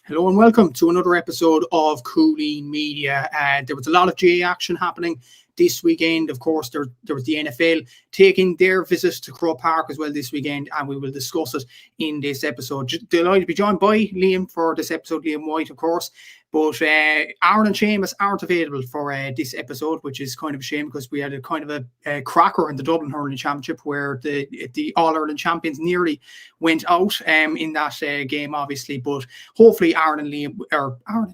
Hello and welcome to another episode of Cúilín Media. There was a lot of GA action happening this weekend. Of course, there was the NFL taking their visit to Croke Park as well this weekend, and we will discuss it in this episode. Delighted to be joined by Liam for this episode, Liam White, of course. But Aaron and Seamus aren't available for this episode, which is kind of a shame because we had a kind of a cracker in the Dublin Hurling Championship where the All-Ireland champions nearly went out in that game, obviously. But hopefully Aaron and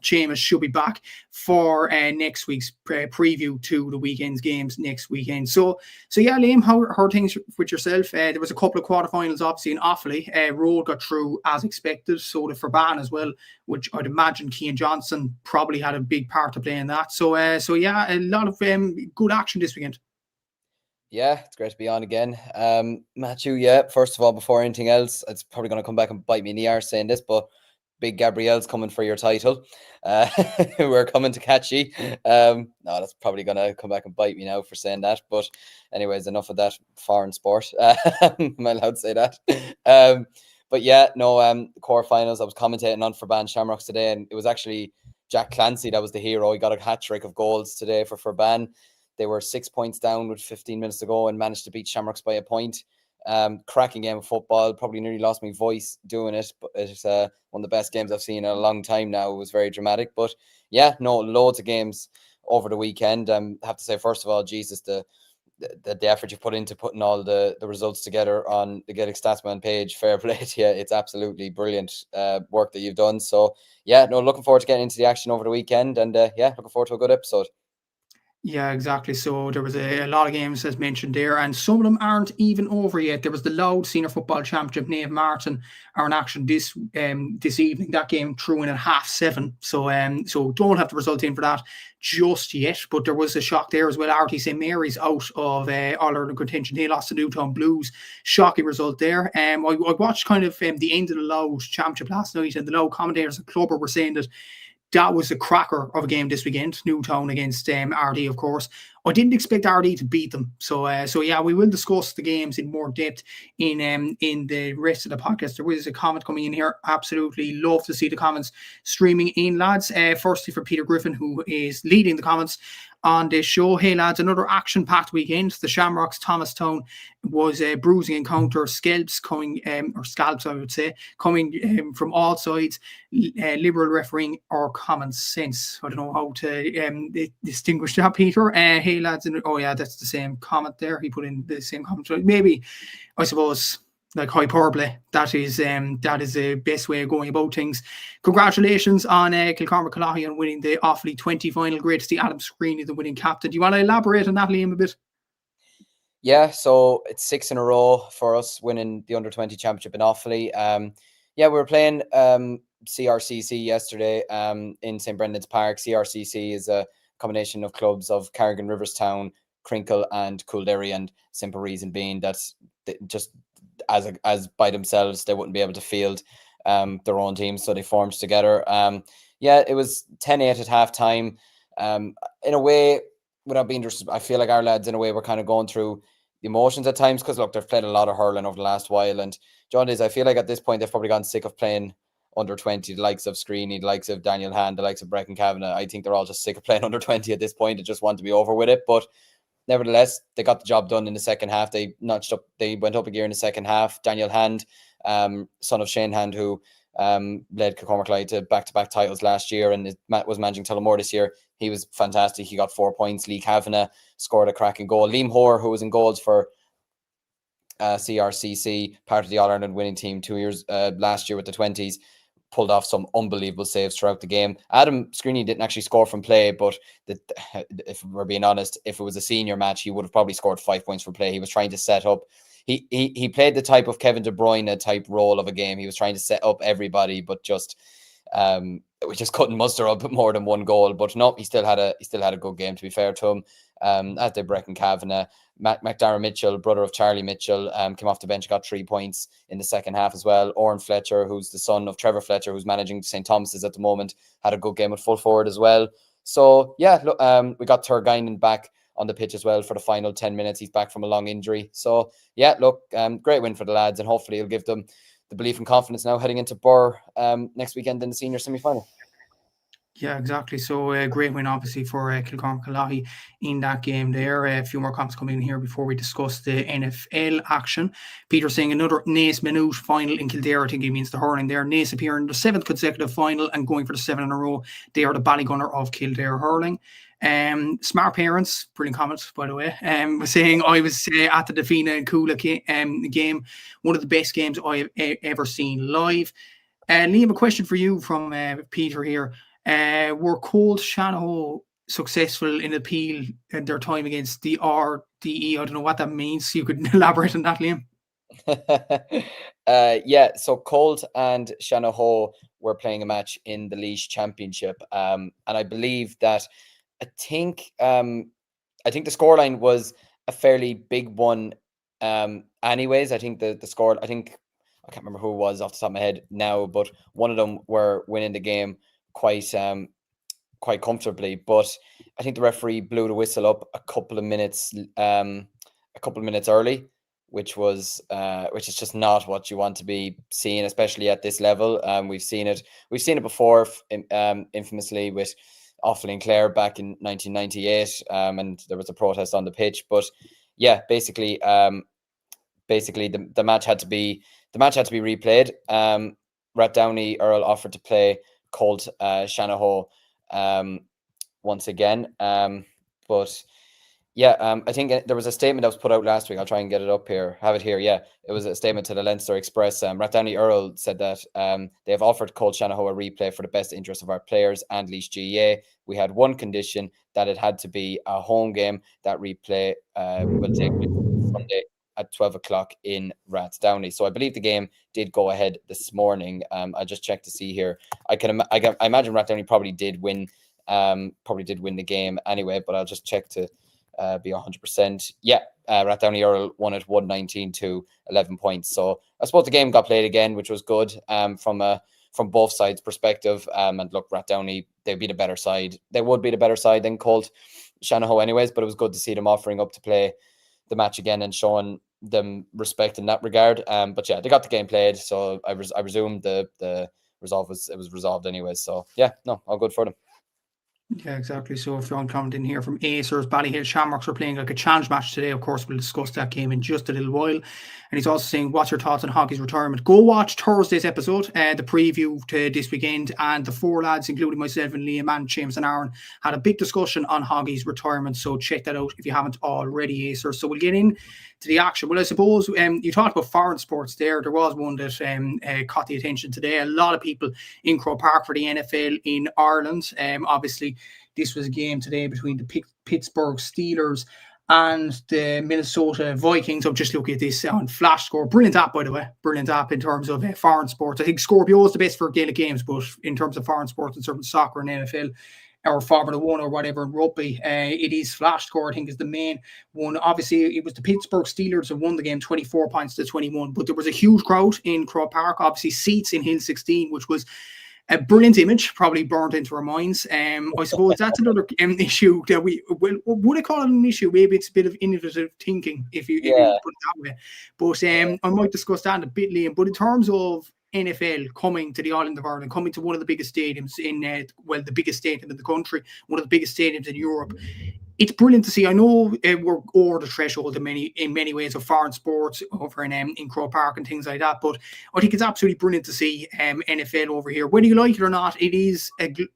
Seamus should be back for next week's preview to the weekend's games next weekend. So yeah, Liam, how are things with yourself? There was a couple of quarterfinals, obviously, in Offaly. Road got through as expected, so did Forban as well, which I'd imagine Cian Johnson probably had a big part to play in that. So yeah, a lot of good action this weekend. Yeah, it's great to be on again. Matthew, yeah, first of all, before anything else, it's probably going to come back and bite me in the arse saying this, but Big Gabrielle's coming for your title. We're coming to catch you. No, that's probably going to come back and bite me now for saying that. But anyways, enough of that foreign sport. Am I allowed to say that? But yeah, no, quarterfinals, I was commentating on Forban Shamrocks today, and it was actually Jack Clancy that was the hero. He got a hat-trick of goals today for Forban. They were 6 points down with 15 minutes to go and managed to beat Shamrocks by a point. Cracking game of football. Probably nearly lost my voice doing it, but it's one of the best games I've seen in a long time now. It was very dramatic. But yeah, no, loads of games over the weekend. I have to say, first of all, Jesus, the effort you put into putting all the results together on the Gaelic Statsman page, fair play to you. It's absolutely brilliant work that you've done. So yeah, no, looking forward to getting into the action over the weekend, and yeah, looking forward to a good episode. Yeah, exactly. So there was a lot of games, as mentioned there, and some of them aren't even over yet. There was the Loud Senior Football Championship. Naomh Martin are in action this evening. That game threw in at 7:30. So don't have the result in for that just yet. But there was a shock there as well. RT St Mary's out of All-Ireland contention. They lost to Newtown Blues. Shocking result there. I watched kind of the end of the Loud Championship last night, and the Loud commentators at Clubber were saying that was a cracker of a game this weekend. Newtown against RD, of course. I didn't expect RD to beat them. So yeah, we will discuss the games in more depth in the rest of the podcast. There was a comment coming in here. Absolutely love to see the comments streaming in, lads. Firstly, for Peter Griffin, who is leading the comments on this show. Hey, lads, another action-packed weekend. The Shamrocks Thomastown was a bruising encounter. Scalps, I would say, coming from all sides. Liberal refereeing or common sense. I don't know how to distinguish that, Peter. Hey, lads, oh yeah, that's the same comment there. He put in the same comment. So maybe, I suppose, like hyperbole, that is the best way of going about things. Congratulations on Kilcormac Cúilín on winning the Offaly 20 final. Great to see Adam Screeney, the winning captain. Do you want to elaborate on that, Liam, a bit? Yeah, so it's 6 in a row for us winning the Under-20 Championship in Offaly. Yeah, we were playing CRCC yesterday in St Brendan's Park. CRCC is a combination of clubs of Carrigan, Riverstown, Crinkle and Coolderry, and simple reason being that just as by themselves they wouldn't be able to field their own teams, so they formed together. Yeah, it was 10-8 at half time. In a way, without being, I feel like our lads in a way were kind of going through the emotions at times, because look, they've played a lot of hurling over the last while, and John is, I feel like at this point they've probably gotten sick of playing under 20, the likes of Screeney, the likes of Daniel Hand, the likes of Brecon Kavanagh. I think they're all just sick of playing under 20 at this point. They just want to be over with it. But nevertheless, they got the job done in the second half. They went up a gear in the second half. Daniel Hand, son of Shane Hand, who led Kilcormac Cúilín to back-to-back titles last year and was managing Tullamore this year. He was fantastic. He got 4 points. Lee Kavanagh scored a cracking goal. Liam Hoare, who was in goals for CRCC, part of the All-Ireland winning team 2 years last year with the 20s, pulled off some unbelievable saves throughout the game. Adam Screeney didn't actually score from play, but if we're being honest, if it was a senior match, he would have probably scored 5 points from play. He was trying to set up. He played the type of Kevin De Bruyne type role of a game. He was trying to set up everybody, but just we just couldn't muster up more than one goal. But no, he still had a good game, to be fair to him. As did Brecon Kavanagh. McDara Mitchell, brother of Charlie Mitchell, came off the bench, got 3 points in the second half as well. Oren Fletcher, who's the son of Trevor Fletcher, who's managing St. Thomas's at the moment, had a good game at full forward as well. So yeah, look, we got Turgeinen back on the pitch as well for the final 10 minutes. He's back from a long injury. So yeah, look, great win for the lads, and hopefully it'll give them the belief and confidence now heading into Burr next weekend in the senior semi-final. Yeah, exactly. So a great win, obviously, for Kilcormac in that game there. A few more comments coming in here before we discuss the NFL action. Peter saying another Naas Minute final in Kildare. I think he means the hurling there. Naas appear in the 7th consecutive final and going for the 7 in a row. They are the Ballygunner of Kildare hurling. Smart parents, brilliant comments, by the way. Was saying I was at the Fianna and Cuala game, one of the best games I have ever seen live. Liam, a question for you from Peter here. Were Colt Shanahan successful in appeal at their time against the RDE? I don't know what that means. You could elaborate on that, Liam. Yeah, so Colt and Shanahan were playing a match in the Laois Championship, and I believe that I think the scoreline was a fairly big one. Anyways, I think the score. I can't remember who it was off the top of my head now, but one of them were winning the game quite comfortably. But I think the referee blew the whistle up a couple of minutes early, which is just not what you want to be seeing, especially at this level. We've seen it before, infamously with Offaly and Clare back in 1998, and there was a protest on the pitch. But yeah, basically the match had to be replayed. Rathdowney Earl offered to play Colt Shanahan once again, but yeah, I think there was a statement that was put out last week. I'll try and get it up here. Have it here. Yeah, it was a statement to the Leinster Express. Rathdowney Earl said that they have offered Colt Shanahan a replay for the best interest of our players and Laois GAA. We had one condition, that it had to be a home game. That replay will take place Sunday at 12 o'clock in Rathdowney. So I believe the game did go ahead this morning. I just checked to see here. I imagine Rathdowney probably did win the game anyway, but I'll just check to be 100%. Yeah, Rathdowney Earl won it 119 to 11 points. So I suppose the game got played again, which was good from both sides' perspective. And look, Rathdowney, they'd be the better side. They would be the better side than Colt Shanahan anyways, but it was good to see them offering up to play the match again and showing them respect in that regard. But yeah, they got the game played, so I resume the resolve was resolved anyways. So yeah, no, all good for them. Yeah, exactly. So if you're commenting here from Acers, Ballyhill Shamrocks are playing like a challenge match today. Of course, we'll discuss that game in just a little while. And he's also saying, what's your thoughts on Hockey's retirement? Go watch Thursday's episode, the preview to this weekend. And the 4 lads, including myself and Liam and James and Aaron, had a big discussion on Hockey's retirement. So check that out if you haven't already, Acers. So we'll get in to the action. Well, I suppose you talked about foreign sports there. There was one that caught the attention today. A lot of people in Croke Park for the NFL in Ireland. Obviously, this was a game today between the Pittsburgh Steelers and the Minnesota Vikings. I'm just looking at this on Flash Score. Brilliant app, by the way. Brilliant app in terms of foreign sports. I think Scorpio is the best for Gaelic Games, but in terms of foreign sports and certain soccer and NFL or Formula 1 or whatever in rugby, it is Flash Score, I think, is the main one. Obviously, it was the Pittsburgh Steelers who won the game 24 points to 21, but there was a huge crowd in Croke Park. Obviously, seats in Hill 16, which was a brilliant image, probably burnt into our minds. I suppose that's another issue that would I call it an issue? Maybe it's a bit of innovative thinking, if you put it that way. But I might discuss that in a bit, Liam. But in terms of NFL coming to the island of Ireland, coming to one of the biggest stadiums in, the biggest stadium in the country, one of the biggest stadiums in Europe, it's brilliant to see. I know we're over the threshold in many ways of foreign sports over in Croke Park and things like that, but I think it's absolutely brilliant to see NFL over here. Whether you like it or not, it is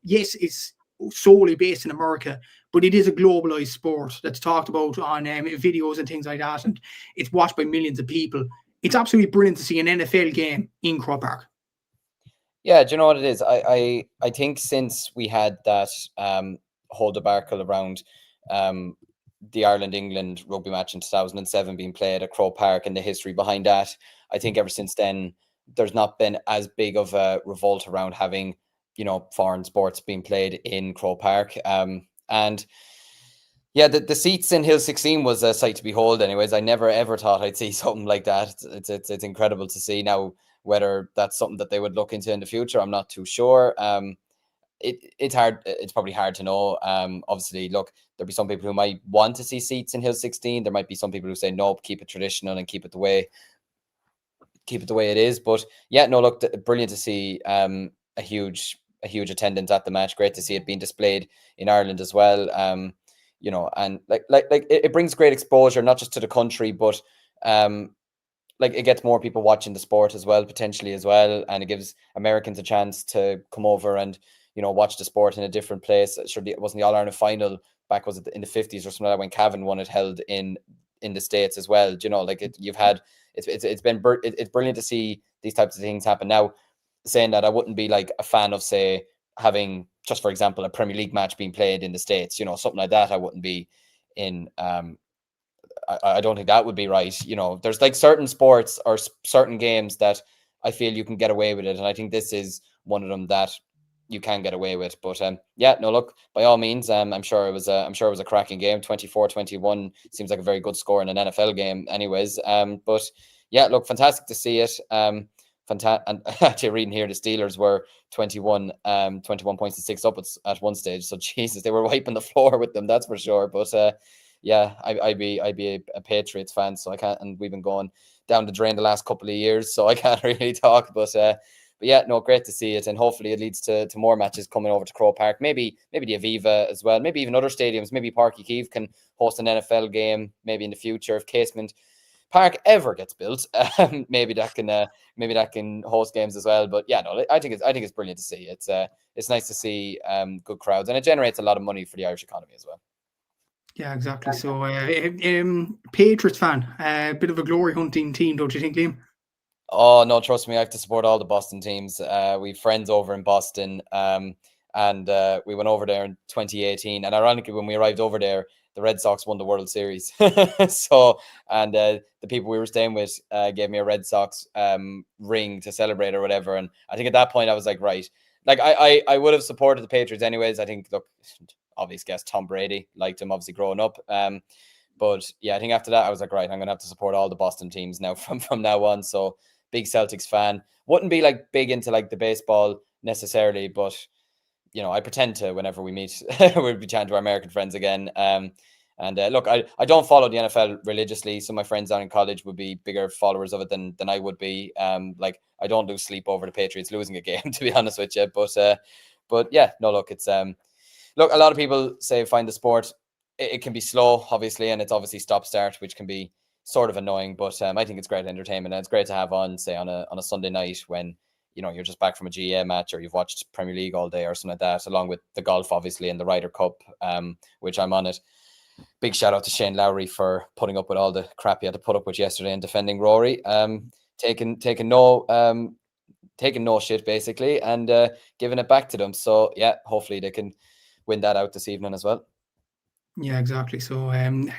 yes, it's solely based in America, but it is a globalized sport that's talked about on videos and things like that, and it's watched by millions of people. It's absolutely brilliant to see an NFL game in Croke Park. Yeah, do you know what it is? I think since we had that whole debacle around the Ireland-England rugby match in 2007 being played at Croke Park and the history behind that, I think ever since then there's not been as big of a revolt around having, foreign sports being played in Croke Park. And yeah, the seats in Hill 16 was a sight to behold anyways. I never ever thought I'd see something like that. It's incredible to see. Now, whether that's something that they would look into in the future, I'm not too sure. It's hard. It's probably hard to know. Obviously, look, there'll be some people who might want to see seats in Hill 16. There might be some people who say, no, keep it traditional and keep it the way keep it the way it is. But yeah, no, look, brilliant to see a huge attendance at the match. Great to see it being displayed in Ireland as well. You know, and like it brings great exposure, not just to the country, but like it gets more people watching the sport as well, potentially as well, and it gives Americans a chance to come over and, you know, watch the sport in a different place. Sure, it wasn't the All Ireland final back, was it in the 50s or something like that, when Cavan won it, held in the States as well. Do you know, like it's brilliant to see these types of things happen. Now, saying that, I wouldn't be like a fan of, say, having, just for example, a Premier League match being played in the States, you know, something like that. I wouldn't be in. I don't think that would be right. You know, there's like certain sports or certain games that I feel you can get away with it, and I think this is one of them that you can get away with. But yeah, no, look, by all means, I'm sure it was a cracking game. 24-21 seems like a very good score in an NFL game, anyways. But yeah, look, fantastic to see it. Fantastic. And actually, reading here, the Steelers were 21 points to 6 up at one stage. So Jesus, they were wiping the floor with them, that's for sure. But yeah, I'd be a Patriots fan, so I can't. And we've been going down the drain the last couple of years, so I can't really talk. But yeah, no, great to see it, and hopefully it leads to more matches coming over to Croke Park. Maybe the Aviva as well. Maybe even other stadiums. Maybe Páirc Uí Chaoimh can host an NFL game. Maybe in the future, if Casement Park ever gets built, maybe that can host games as well. But yeah, no, I think it's brilliant to see. It's nice to see good crowds, and it generates a lot of money for the Irish economy as well. Yeah, exactly. So, Patriots fan, a bit of a glory hunting team, don't you think, Liam? Oh no, trust me, I have to support all the Boston teams. We've friends over in Boston, and we went over there in 2018. And ironically, when we arrived over there, the Red Sox won the World Series. So, and the people we were staying with gave me a Red Sox ring to celebrate or whatever. And I think at that point I was like, right, like I would have supported the Patriots anyways. I think, look, obvious guess, Tom Brady, liked him obviously growing up. But yeah, I think after that I was like, right, I'm gonna have to support all the Boston teams now from now on. So big Celtics fan. Wouldn't be like big into like the baseball necessarily, but you know, I pretend to whenever we meet. We'll be chatting to our American friends again. And look, I don't follow the NFL religiously. Some of my friends down in college would be bigger followers of it than I would be. Like I don't lose sleep over the Patriots losing a game, to be honest with you. But yeah, no, look, it's look, a lot of people say find the sport. It can be slow, obviously, and it's obviously stop-start, which can be sort of annoying. But I think it's great entertainment, and it's great to have on, say, on a Sunday night when, you know, you're just back from a GAA match or you've watched Premier League all day or something like that, along with the golf, obviously, and the Ryder Cup, which I'm on it. Big shout out to Shane Lowry for putting up with all the crap he had to put up with yesterday and defending Rory, taking no shit basically, and giving it back to them. So yeah, hopefully they can win that out this evening as well. Yeah, exactly. So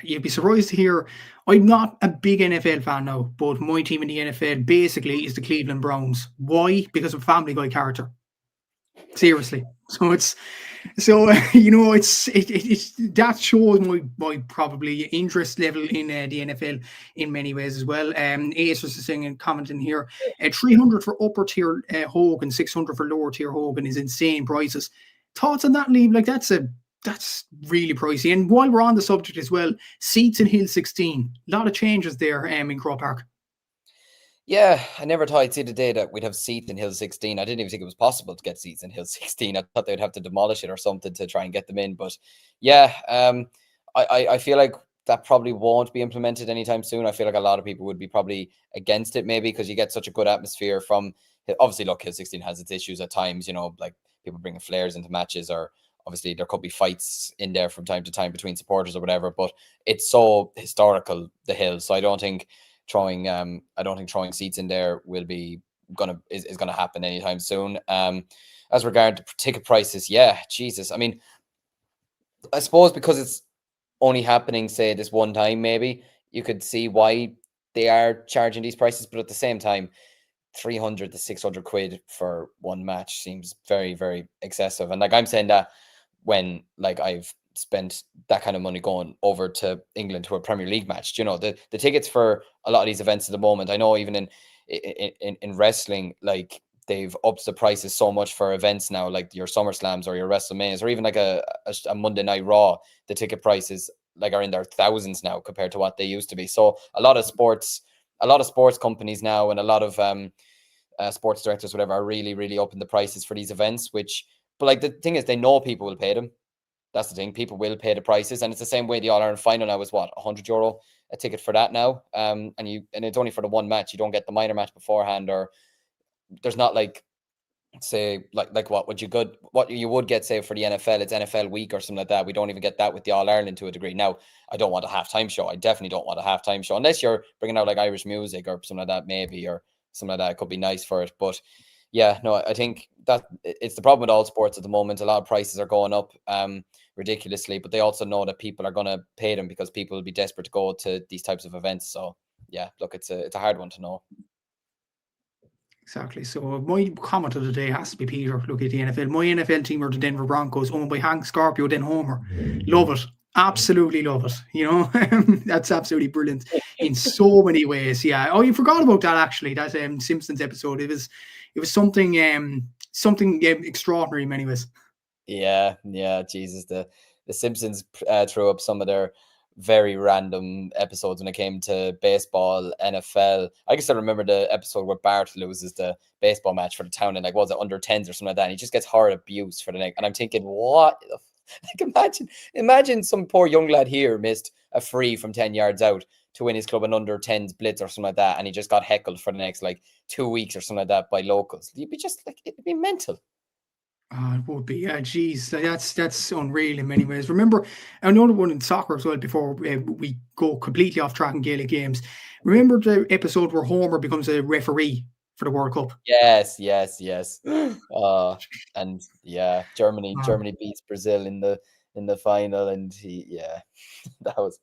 you'd be surprised to hear I'm not a big NFL fan now, but my team in the NFL basically is the Cleveland Browns. Why? Because of Family Guy character. Seriously. So it's you know, it's that shows my probably interest level in the NFL in many ways as well. Ace was saying and commenting here, 300 for upper tier Hogan, 600 for lower tier Hogan is insane prices. Thoughts on that, Liam? Like that's really pricey. And while we're on the subject as well, seats in Hill 16, a lot of changes there in Croke Park. Yeah, I never thought I'd see the day that we'd have seats in Hill 16. I didn't even think it was possible to get seats in Hill 16. I thought they'd have to demolish it or something to try and get them in. But yeah, I feel like that probably won't be implemented anytime soon. I feel like a lot of people would be probably against it, maybe because you get such a good atmosphere from, obviously, look, Hill 16 has its issues at times, you know, like people bringing flares into matches, or obviously there could be fights in there from time to time between supporters or whatever, but it's so historical, the Hill. So I don't think throwing seats in there is gonna happen anytime soon. As regard to ticket prices, yeah, Jesus. I mean, I suppose because it's only happening, say, this one time, maybe you could see why they are charging these prices, but at the same time, 300 to 600 quid for one match seems very, very excessive. And like I'm saying that when like I've spent that kind of money going over to England to a Premier League match. You know, the tickets for a lot of these events at the moment, I know even in wrestling, like they've upped the prices so much for events now, like your SummerSlams or your WrestleManias, or even like a Monday Night Raw. The ticket prices like are in their thousands now compared to what they used to be. So a lot of sports a lot of sports companies now and a lot of sports directors, whatever, are really, really upping the prices for these events. But like the thing is, they know people will pay them. That's the thing. People will pay the prices, and it's the same way the All Ireland final now is what, €100 a ticket for that now, and it's only for the one match. You don't get the minor match beforehand, or there's not like, say, like what you would get, say, for the NFL. It's NFL week or something like that. We don't even get that with the All Ireland to a degree. Now, I don't want a halftime show. I definitely don't want a halftime show unless you're bringing out like Irish music or something like that, maybe, or something like that. It could be nice for it, but yeah, no, I think that it's the problem with all sports at the moment. A lot of prices are going up ridiculously, but they also know that people are going to pay them because people will be desperate to go to these types of events. So yeah, look, it's a hard one to know. Exactly. So my comment of the day has to be, Peter, look at the NFL. My NFL team are the Denver Broncos, owned by Hank Scorpio, then Homer. Love it. Absolutely love it. You know, that's absolutely brilliant in so many ways. Yeah. Oh, you forgot about that actually. That Simpsons episode. It was something extraordinary in many ways. Yeah, Jesus. The Simpsons threw up some of their very random episodes when it came to baseball, NFL. I guess I remember the episode where Bart loses the baseball match for the town and like, was it under 10s or something like that, and he just gets hard abuse for the neck. And I'm thinking, what? Like, imagine some poor young lad here missed a free from 10 yards out to win his club an under 10s blitz or something like that, and he just got heckled for the next like 2 weeks or something like that by locals. You'd be just like, it'd be mental. Oh, it would be, yeah, geez, that's unreal in many ways. Remember, another one in soccer as well, before we go completely off track in Gaelic games. Remember the episode where Homer becomes a referee for the World Cup? Yes. And yeah, Germany beats Brazil in the final, and that was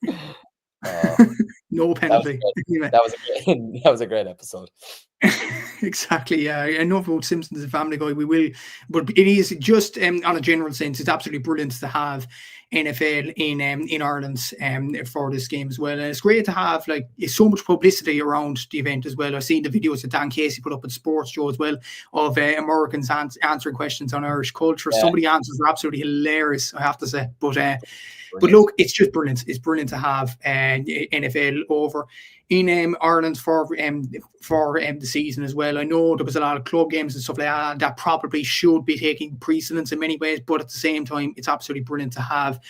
no penalty. that was a great episode. Exactly, yeah. I know about Simpsons and Family Guy, we will, but it is just on a general sense, it's absolutely brilliant to have NFL in Ireland for this game as well. And it's great to have like so much publicity around the event as well. I've seen the videos that Dan Casey put up at Sports Show as well of Americans answering questions on Irish culture. Yeah. Some of the answers are absolutely hilarious, I have to say. But look, it's just brilliant. It's brilliant to have NFL over in Ireland for the season as well. I know there was a lot of club games and stuff like that that probably should be taking precedence in many ways, but at the same time, it's absolutely brilliant to have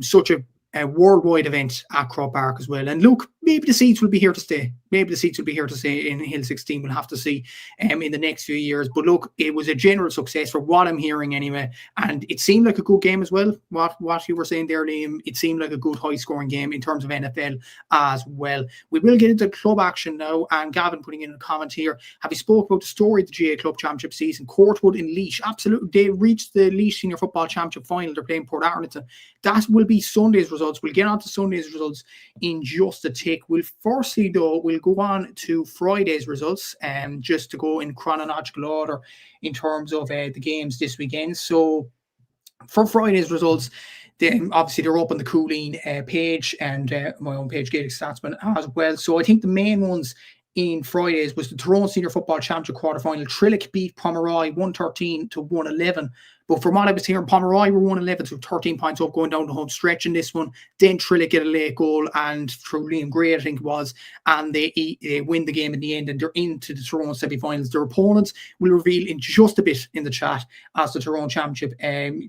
such a worldwide event at Croke Park as well. And look, maybe the seats will be here to stay. Maybe the seats will be here to stay in Hill 16. We'll have to see in the next few years. But look, it was a general success for what I'm hearing anyway. And it seemed like a good game as well. What you were saying there, Liam, it seemed like a good high-scoring game in terms of NFL as well. We will get into club action now. And Gavin putting in a comment here. Have you spoke about the story of the GA Club Championship season? Courtwood and Laois. Absolutely. They reached the Laois Senior Football Championship final. They're playing Port Arlington. That will be Sunday's results. We'll get on to Sunday's results in just a tick. We'll go on to Friday's results, just to go in chronological order in terms of the games this weekend. So for Friday's results, then obviously they're up on the Cúilín page and my own page, Gaelic Statsman, as well. So I think the main ones in Fridays was the Tyrone Senior Football Championship quarterfinal. Trillick beat Pomeroy 113 to 111. But from what I was hearing, Pomeroy were 111 to 13 points up going down the home stretch in this one. Then Trillick get a late goal, and through Liam Gray, I think it was, and they win the game in the end, and they're into the Tyrone semi-finals. Their opponents will reveal in just a bit in the chat as the Tyrone Championship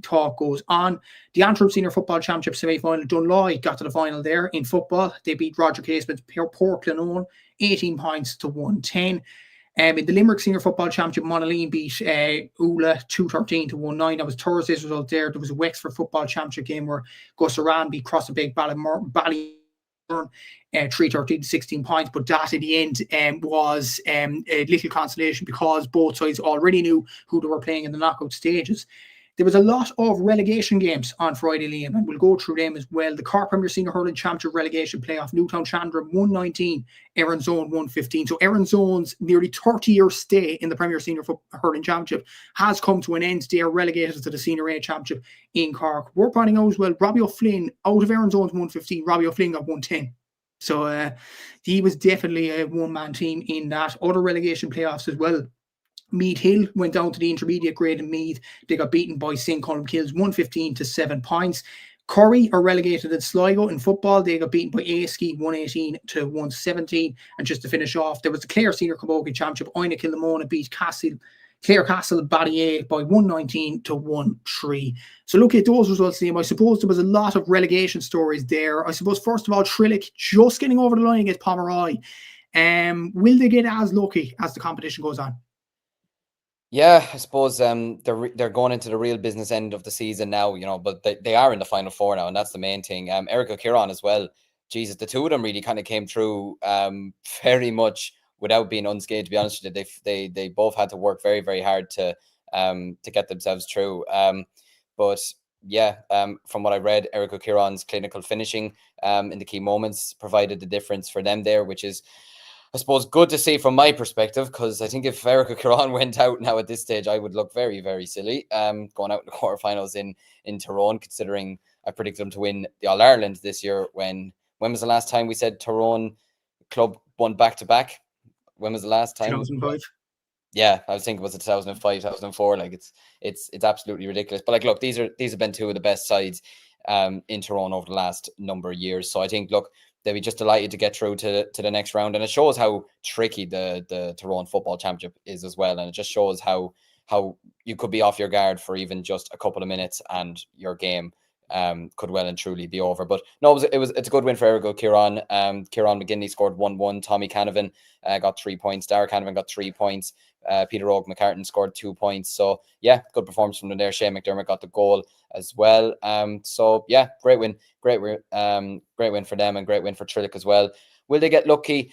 talk goes on. The Antrim Senior Football Championship semi-final, Dunloy got to the final there in football. They beat Roger Casement's Portland 18 points to 110. In the Limerick Senior Football Championship, Monaleen beat Ula 213 to 19. That was Thursday's result there. There was a Wexford Football Championship game where Gus Aran beat Crossabeg Ballyburn 313 to 16 points, but that in the end was a little consolation because both sides already knew who they were playing in the knockout stages. There was a lot of relegation games on Friday, Liam, and we'll go through them as well. The Cork Premier Senior Hurling Championship relegation playoff, Newtown Chandler 119, Erin Zone 115. So Erin Zone's nearly 30-year stay in the Premier Senior Hurling Championship has come to an end. They are relegated to the Senior A Championship in Cork. We're pointing out as well, Robbie O'Flynn, out of Erin Zone's 115, Robbie O'Flynn got 110. So he was definitely a one-man team in that. Other relegation playoffs as well. Meath Hill went down to the intermediate grade in Meath. They got beaten by St. Colm Kills 115 to 7 points. Curry are relegated in Sligo in football. They got beaten by Aiski 118 to 117. And just to finish off, there was the Clare Senior Camogie Championship. Oina Kilnamona beat Clare Castle Ballyea by 119 to 1-3. So look at those results, Liam. I suppose there was a lot of relegation stories there. I suppose, first of all, Trillick just getting over the line against Pomeroy. Will they get as lucky as the competition goes on? Yeah, I suppose they're going into the real business end of the season now, but they are in the final four now, and that's the main thing. Eric O'Kieran as well. Jesus, the two of them really kind of came through very much without being unscathed, to be honest with you. They both had to work very, very hard to get themselves through. But yeah, from what I read, Eric O'Kieran's clinical finishing in the key moments provided the difference for them there, which is, I suppose, good to see from my perspective, because I think if Eric O'Kieran went out now at this stage, I would look very, very silly going out in the quarterfinals in Tyrone, considering I predicted them to win the All-Ireland this year. When was the last time we said Tyrone club won back-to-back? When was the last time? 2005. Yeah, I was thinking, was it 2005, 2004? Like it's absolutely ridiculous. But like, look, these have been two of the best sides in Tyrone over the last number of years. So I think, look, they'll be just delighted to get through to the next round, and it shows how tricky the Tyrone Football Championship is as well. And it just shows how you could be off your guard for even just a couple of minutes, and your game could well and truly be over. But no, it's a good win for Eric O'Kieran. Kieran McGinley scored 1-1. Tommy Canavan got 3 points. Dara Canavan got 3 points. Peter Oak McCartan scored 2 points. So yeah, good performance from them there. Shane McDermott got the goal as well. So yeah, great win for them, and great win for Trillick as well. Will they get lucky?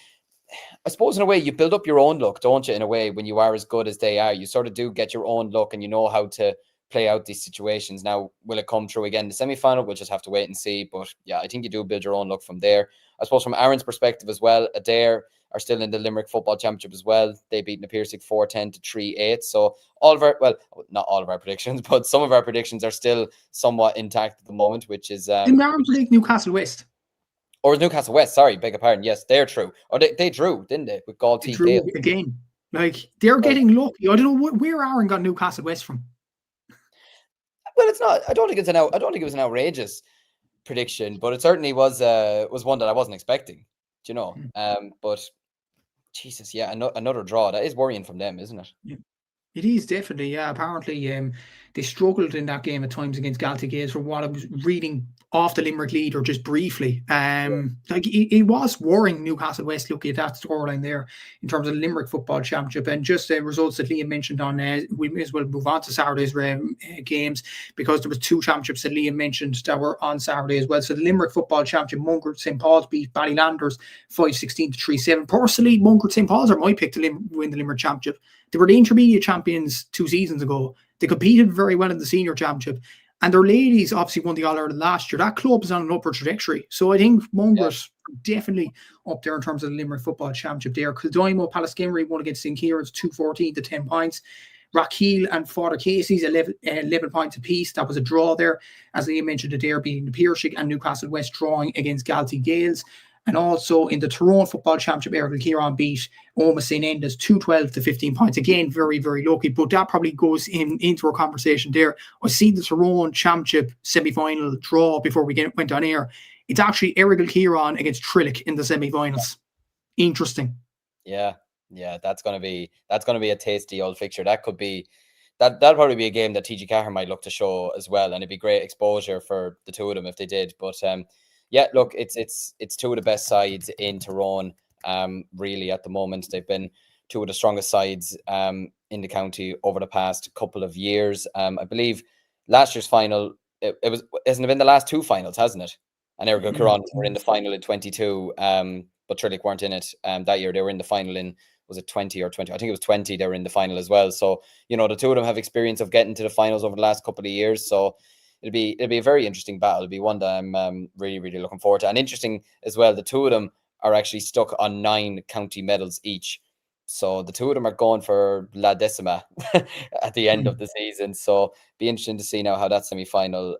I suppose in a way you build up your own luck, don't you? In a way, when you are as good as they are, you sort of do get your own luck, and you know how to play out these situations. Now, will it come through again in the semi-final? We'll just have to wait and see. But yeah, I think you do build your own luck from there. I suppose from Aaron's perspective as well, Adair are still in the Limerick Football Championship as well. They beat Napirsig 4-10 to 3-8. So not all of our predictions, but some of our predictions are still somewhat intact at the moment, which is Didn't Aaron predict Newcastle West? Or Newcastle West, sorry, beg your pardon. Yes, they're true. Or they drew, didn't they? With Galtee They drew again. Like, they're getting lucky. I don't know where Aaron got Newcastle West from. Well, it's not. I don't think it was an outrageous prediction, but it certainly was one that I wasn't expecting. Do you know? But Jesus, yeah, another draw. That is worrying from them, isn't it? Yeah. It is definitely, yeah. Apparently, they struggled in that game at times against Gaelic Games, for what I was reading off the Limerick lead, or just briefly. Like it was worrying Newcastle West, looking at that scoreline there in terms of the Limerick Football Championship, and just the results that Liam mentioned on. We may as well move on to Saturday's games, because there was 2 championships that Liam mentioned that were on Saturday as well. So the Limerick Football Championship, Munkert St. Paul's beat Ballylanders 5-16 to 3-7. Personally, Munkert St. Paul's are my pick to win the Limerick Championship. They were the intermediate champions 2 seasons ago. They competed very well in the senior championship, and their ladies obviously won the All-Ireland last year. That club is on an upward trajectory. So I think Munkers definitely up there in terms of the Limerick Football Championship there. Kildoimo Pallaskenry won against St. Kieran's 2-14 to 10 points. Rackeel and Father Casey's 11 points apiece. That was a draw there. As Liam mentioned, Adair beating the Napirsig, and Newcastle West drawing against Gaelic Games. And also in the Tyrone Football Championship, Eric Kieran beat Oma St. Enda's 2-12 to 15 points. Again, very, very lucky, but that probably goes into our conversation there. I see the Tyrone Championship semi-final draw before we went on air. It's actually Eric Kieran against Trillick in the semi-finals. Interesting. Yeah, that's gonna be a tasty old fixture. That'll probably be a game that TG Cahir might look to show as well, and it'd be great exposure for the two of them if they did. But yeah, look, it's 2 of the best sides in Tyrone. Really, at the moment, they've been 2 of the strongest sides in the county over the past couple of years. I believe last year's final, hasn't it been the last 2 finals, hasn't it? And Eric O'Kieran were in the final in 22, but Trillick weren't in it that year. They were in the final in, was it 20 or 20? I think it was 20. They were in the final as well. So, the 2 of them have experience of getting to the finals over the last couple of years. So it'll be a very interesting battle. It'll be one that I'm really, really looking forward to. And interesting as well, the 2 of them are actually stuck on 9 county medals each. So the 2 of them are going for La Decima at the end of the season. So be interesting to see now how that semi-final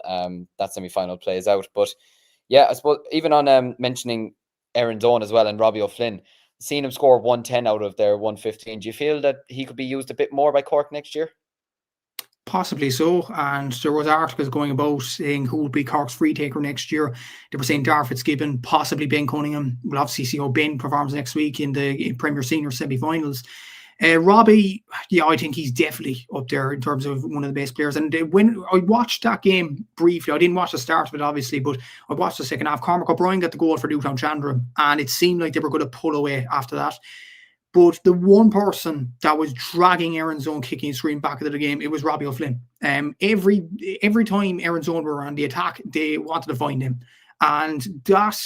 plays out. But yeah, I suppose even on mentioning Aaron Doan as well and Robbie O'Flynn, seeing him score 110 out of their 115, do you feel that he could be used a bit more by Cork next year? Possibly so, and there was articles going about saying who will be Cork's free taker next year. They were saying Dar Fitzgibbon, possibly Ben Cunningham. We'll obviously see how Ben performs next week in the Premier Senior semi-finals. Robbie, yeah, I think he's definitely up there in terms of one of the best players. And when I watched that game briefly, I didn't watch the start of it, obviously, but I watched the second half. Cormac O'Brien got the goal for Newtown Chandra, and it seemed like they were going to pull away after that. But the one person that was dragging Erin's Own kicking and screaming back into the game, it was Robbie O'Flynn. Every time Erin's Own were on the attack, they wanted to find him. And that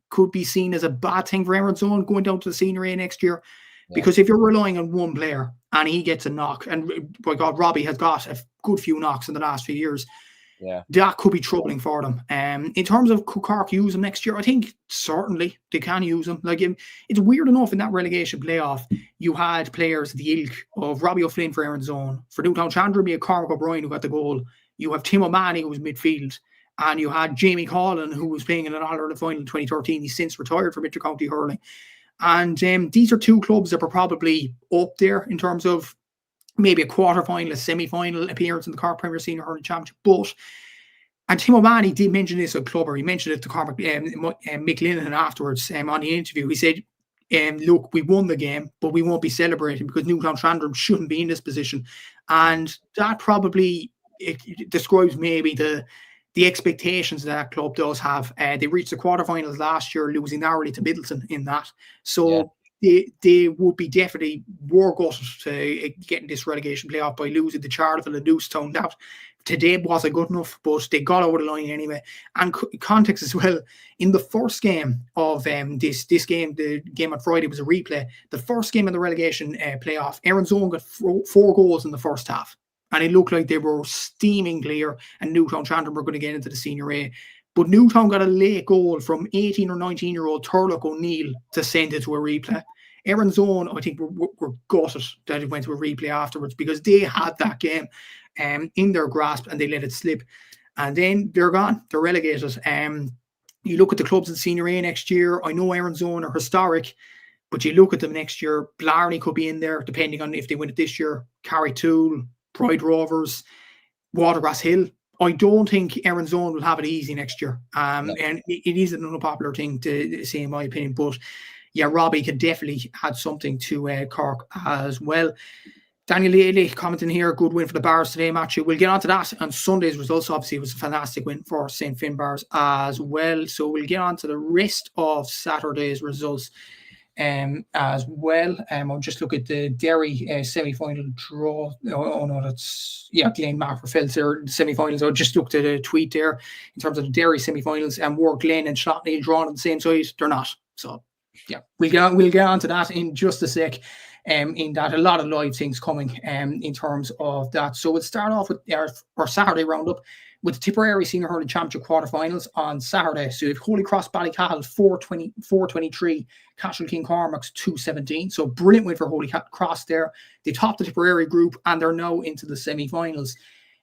could be seen as a bad thing for Erin's Own going down to the Senior A next year. Yeah. Because if you're relying on one player and he gets a knock, and by God, Robbie has got a good few knocks in the last few years, that could be troubling for them. In terms of could Cork use him next year, I think certainly they can use him. Like, it's weird enough in that relegation playoff, you had players the ilk of Robbie O'Flynn for Erin's Own. For Newtown Chandra, you had Cormac O'Brien who got the goal. You have Tim O'Mahony who was midfield. And you had Jamie Collin who was playing in an All-Ireland final in 2013. He's since retired from Inter-County Hurling. And these are two clubs that were probably up there in terms of maybe a quarter-final, a semi-final appearance in the Cork Premier Senior Hurling Championship. And Tim O'Mahony did mention this at Clubber. He mentioned it to Cormac Mick Linehan afterwards on the interview. He said, look, we won the game, but we won't be celebrating because Newtown Chandra shouldn't be in this position. And that probably it describes maybe the expectations that club does have. They reached the quarterfinals last year, losing narrowly to Middleton in that. So they would be definitely war gutted to getting this relegation playoff by losing to Charleville and Newstown. That today wasn't good enough, but they got over the line anyway. And context as well, in the first game of this game, the game on Friday was a replay. The first game in the relegation playoff, Erin's Own got 4 goals in the first half. And it looked like they were steaming clear and Newtown Chandra were going to get into the Senior A. But Newtown got a late goal from 18 or 19-year-old Turlock O'Neill to send it to a replay. Erin's Own, I think, were gutted that it went to a replay afterwards because they had that game in their grasp and they let it slip. And then they're gone. They're relegated. You look at the clubs in Senior A next year. I know Erin's Own are historic, but you look at them next year. Blarney could be in there, depending on if they win it this year. Carrytool, Pride Rovers, Watergrass Hill. I don't think Erin's Own will have it easy next year. And it is an unpopular thing to say, in my opinion. But yeah, Robbie can definitely add something to Cork as well. Daniel Lely commenting here, good win for the Bars today, Matthew. We'll get on to that on Sunday's results. Obviously, it was a fantastic win for St. Finn Bars as well. So we'll get on to the rest of Saturday's results as well. I'll just look at the Derry semi-final draw. Oh no, that's Glen Mark Fells there, the semi-finals. I just looked at a tweet there in terms of the Derry semi-finals, and were Glen and Shotney drawn on the same side? They're not. So yeah, we'll get on to that in just a sec. In that, a lot of live things coming in terms of that. So we'll start off with our Saturday roundup with the Tipperary Senior Hurling Championship quarterfinals on Saturday. So if Holy Cross Ballycahill 423, Cashel King Cormac's 217. So brilliant win for Holy Cross there. They topped the Tipperary group and they're now into the semi-finals.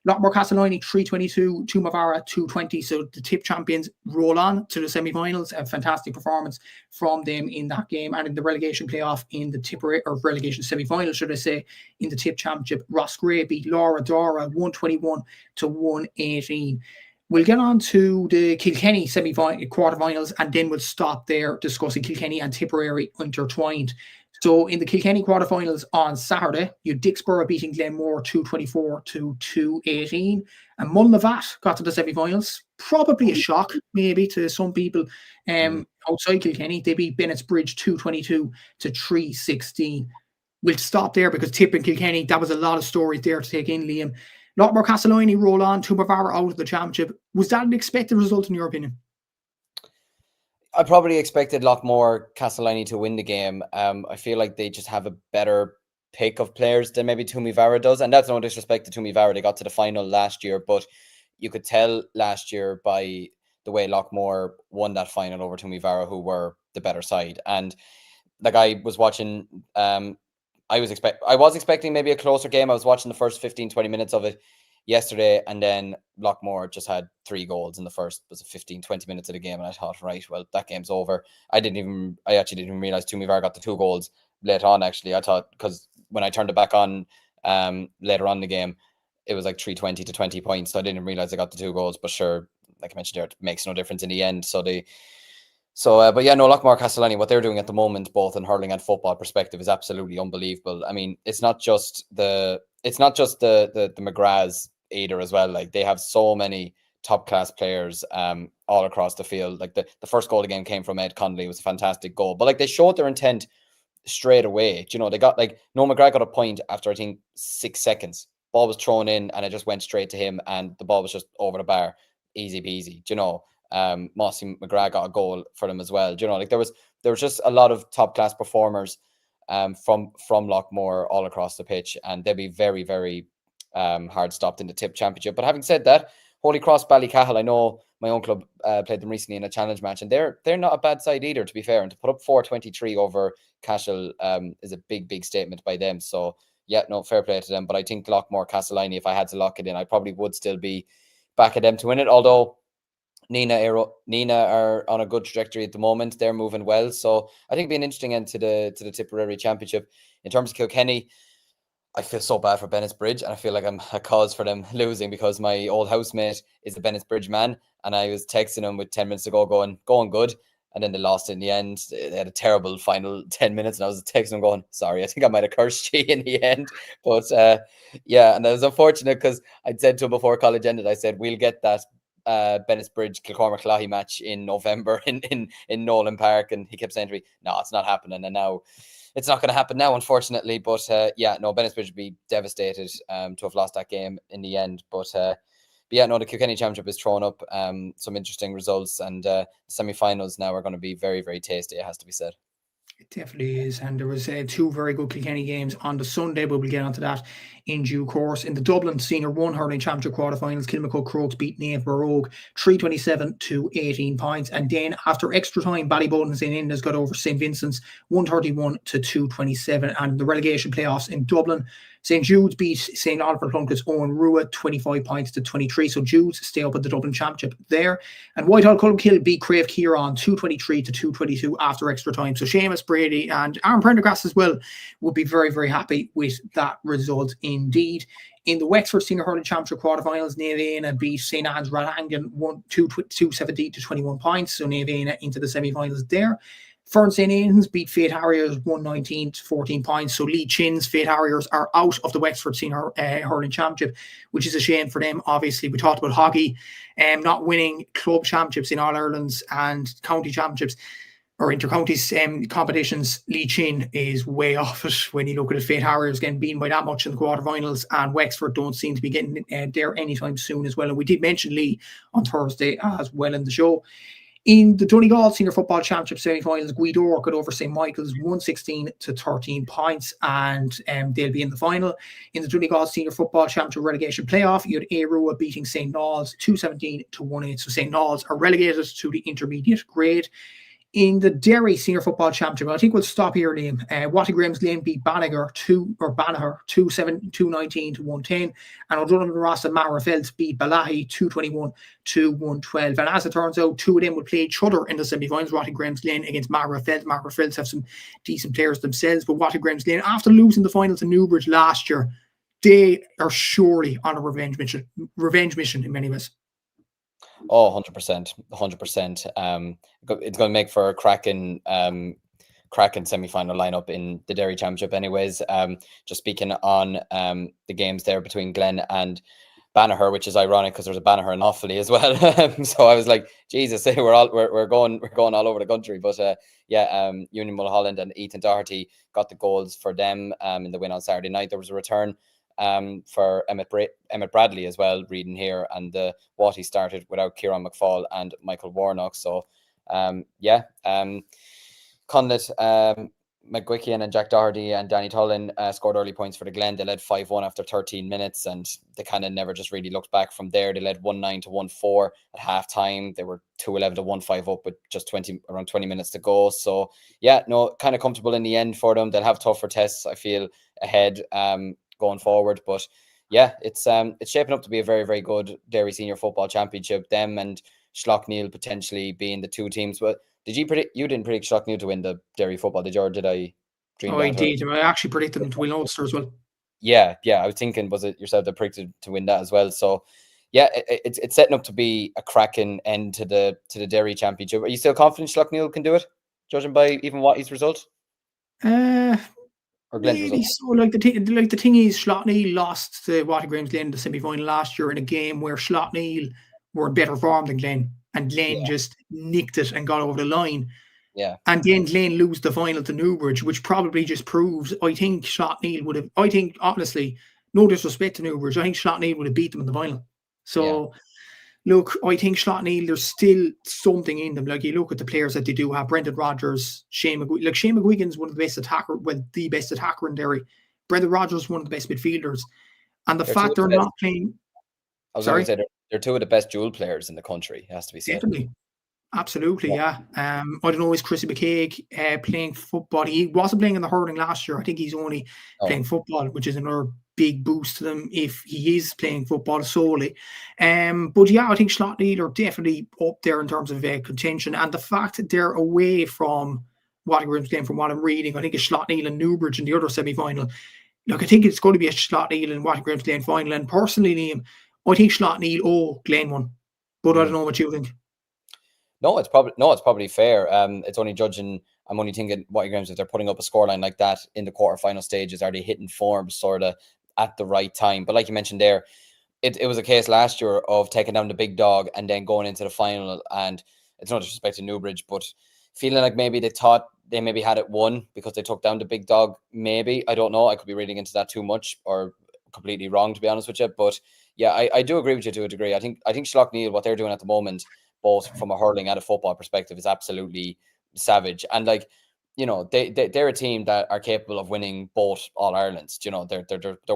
Lockmore Castleiney 322, Tumavara 220. So the Tip champions roll on to the semi-finals. A fantastic performance from them in that game, and in the relegation playoff in the Tipperary, or relegation semi-final, should I say, in the Tip championship. Roscrea beat Laura Dora 121 to 118. We'll get on to the Kilkenny quarterfinals, and then we'll stop there discussing Kilkenny and Tipperary intertwined. So in the Kilkenny quarterfinals on Saturday, you had Dixborough beating Glenmore 224 to 218. And Mullinavat got to the semi-finals. Probably a shock, maybe, to some people outside Kilkenny. They beat Bennett's Bridge 222 to 316. We'll stop there because Tip and Kilkenny, that was a lot of stories there to take in, Liam. Lockmore Castleiney roll on, Tumavara out of the championship. Was that an expected result in your opinion? I probably expected Lockmore Castleiney to win the game. I feel like they just have a better pick of players than maybe Tumivara does. And that's no disrespect to Tumivara. They got to the final last year, but you could tell last year by the way Lockmore won that final over Tumivara, who were the better side. And like I was watching, I was expecting maybe a closer game. I was watching the first 15-20 minutes of it yesterday, and then Lockmore just had 3 goals in the first 15-20 minutes of the game, and I thought, right, well, that game's over. I actually didn't even realize Tumivara got the 2 goals late on. Actually, I thought, because when I turned it back on later on in the game, it was like 320 to 20 points. So I didn't realize I got the 2 goals, but sure, like I mentioned there, it makes no difference in the end. But yeah, no, Lockmore Castellani, what they're doing at the moment, both in hurling and football perspective, is absolutely unbelievable. I mean, it's not just the McGraths either as well. Like, they have so many top class players all across the field. Like, the first goal of the game came from Ed Connolly. It was a fantastic goal. But like, they showed their intent straight away. You know, they got, like, Noel McGrath got a point after I think 6 seconds. Ball was thrown in and it just went straight to him, and the ball was just over the bar, easy peasy. You know, Mossy McGrath got a goal for them as well. You know, like, there was just a lot of top class performers from Lockmore all across the pitch, and they'll be very, very hard stopped in the Tip Championship. But having said that, Holy Cross Ballycahill, I know my own club played them recently in a challenge match, and they're not a bad side either, to be fair. And to put up 4-23 over Cashel is a big statement by them. So yeah, no, fair play to them. But I think Lockmore Castellini, if I had to lock it in, I probably would still be back at them to win it. Although Nina are on a good trajectory at the moment. They're moving well. So I think it'll be an interesting end to the Tipperary Championship. In terms of Kilkenny, I feel so bad for Bennettsbridge, and I feel like I'm a cause for them losing, because my old housemate is a Bennettsbridge man, and I was texting him with 10 minutes to go going good, and then they lost it in the end. They had a terrible final 10 minutes, and I was texting him going, sorry, I think I might have cursed you in the end. But yeah, and that was unfortunate, because I'd said to him before college ended, I said, we'll get that Bennettsbridge Kilcormac Cloughy match in November in Nolan Park, and he kept saying to me, no, it's not happening. And now it's not going to happen now, unfortunately. But yeah, no, Bennettsbridge would be devastated to have lost that game in the end. But yeah, no, the Kilkenny Championship is thrown up some interesting results, and the semi-finals now are going to be very, very tasty, it has to be said. It definitely is. And there was 2 very good Kilkenny games on the Sunday, but we'll get onto that in due course. In the Dublin Senior 1 Hurling Championship quarterfinals, Kilmacud Crokes beat Naomh Barogue 327 to 18 points. And then after extra time, Ballyboden St. Innes got over St. Vincent's 131 to 227. And the relegation playoffs in Dublin, St. Jude's beat St. Oliver Plunkett's Owen Rua 25 points to 23. So Jude's stay up at the Dublin Championship there. And Whitehall Culmkill beat Crave Kieran 223 to 222 after extra time. So Seamus Brady and Aaron Prendergast as well would be very, very happy with that result indeed. In the Wexford Senior Hurling Championship quarterfinals, Naomh beat St. Anne's Rallangan 270 to 21 points. So Naomh into the semi-finals there. Fern St. Aidan's beat Fate Harriers 119 to 14 points. So Lee Chin's Fate Harriers are out of the Wexford Senior Hurling Championship, which is a shame for them. Obviously, we talked about hockey not winning club championships in All-Irelands and county championships or inter-counties competitions. Lee Chin is way off it when you look at it. Fate Harriers getting beaten by that much in the quarterfinals, and Wexford don't seem to be getting there anytime soon as well. And we did mention Lee on Thursday as well in the show. In the Donegal Senior Football Championship semi-finals, Guidor got over St. Michael's 116 to 13 points, and they'll be in the final. In the Donegal Senior Football Championship relegation playoff, you had Arua beating St. Knowles 217 to 18. So St. Knowles are relegated to the intermediate grade. In the Derry Senior Football Championship, I think we'll stop here, Liam. Wattygrim's Lane beat Banagher 219 to 110, and O'Donovan Ross and Marafelt beat Balahi 221 to 112. And as it turns out, 2 of them will play each other in the semi-finals. Wattygrim's Lane against Marafelt. Marafelt have some decent players themselves, but Wattygrim's Lane, after losing the final to Newbridge last year, they are surely on a revenge mission in many ways. Oh, 100%. 100%. It's going to make for a cracking semi-final lineup in the Derry Championship anyways. Just speaking on the games there between Glen and Banagher, which is ironic because there's a Banagher in Offaly as well. So I was like, Jesus, we're going all over the country. But yeah, Union Mulholland and Ethan Doherty got the goals for them in the win on Saturday night. There was a return for Emmett Bradley as well, reading here, and Watty started without Kieran McFall and Michael Warnock. So yeah, Conlett, McGuickian and Jack Doherty and Danny Tullin scored early points for the Glen. They led 5-1 after 13 minutes, and they kind of never just really looked back from there. They led 1-9 to 1-4 at half time. They were 2-11 to 1-5 up with just around 20 minutes to go. So yeah, no, kind of comfortable in the end for them. They'll have tougher tests, I feel, ahead going forward. But yeah, it's shaping up to be a very, very good Derry Senior Football Championship. Them and Schlockneil potentially being the 2 teams. But you didn't predict Schlockneil to win the Derry football, did you? Or did I dream that? I did. I actually predicted them to win Ulster as well. Yeah, I was thinking, was it yourself that predicted to win that as well? So yeah, it's setting up to be a cracking end to the Derry Championship. Are you still confident Schlockneil can do it, judging by even Wattie's result Uh, or Glenn's Maybe result? so. Like the thing is, Schlockneil lost to Watergraham's Glen in the semi-final last year in a game where Schlockneil were in better form than Glen, and Glen Yeah, just nicked it and got over the line. yeah, And then Glen lose the final to Newbridge, which probably just proves. I think Schlockneil would have. I think honestly, no disrespect to Newbridge, I think Schlockneil would have beat them in the final. yeah. So look, I think Schlockneil, there's still something in them. Like you look at the players that they do have: Brendan Rodgers, Shane McGuigan. Like Shane McGuigan's one of the best attacker, well, the best attacker in Derry. Brendan Rodgers, one of the best midfielders. And the They're two fact of the they're best. not playing, I was going to sorry, say they're two of the best dual players in the country. It has to be said. definitely. Absolutely, Yeah. yeah. I don't know, is Chrissy McCaig playing football? He wasn't playing in the hurling last year. I think he's only Oh, playing football, which is another big boost to them if he is playing football solely. But yeah, I think Schlockneil are definitely up there in terms of contention. And the fact that they're away from Watergrim's game, from what I'm reading, I think it's Schlockneil and Newbridge in the other semi-final. Look, I think it's going to be a Schlockneil and Watergrim's Glen final. And personally, Liam, I think Schlockneil Glen won. But I don't mm. know what you think. No, it's probably fair. It's only judging. I'm only thinking what games if they're putting up a scoreline like that in the quarterfinal stages, are they hitting form sort of at the right time? But like you mentioned there, it was a case last year of taking down the big dog and then going into the final. And it's not disrespect to Newbridge, but feeling like maybe they thought they maybe had it won because they took down the big dog. Maybe, I don't know. I could be reading into that too much or completely wrong, to be honest with you. But yeah, I do agree with you to a degree. I think Schlockneil, what they're doing at the moment, both from a hurling and a football perspective, is absolutely savage. And like, they're a team that are capable of winning both All Irelands. They're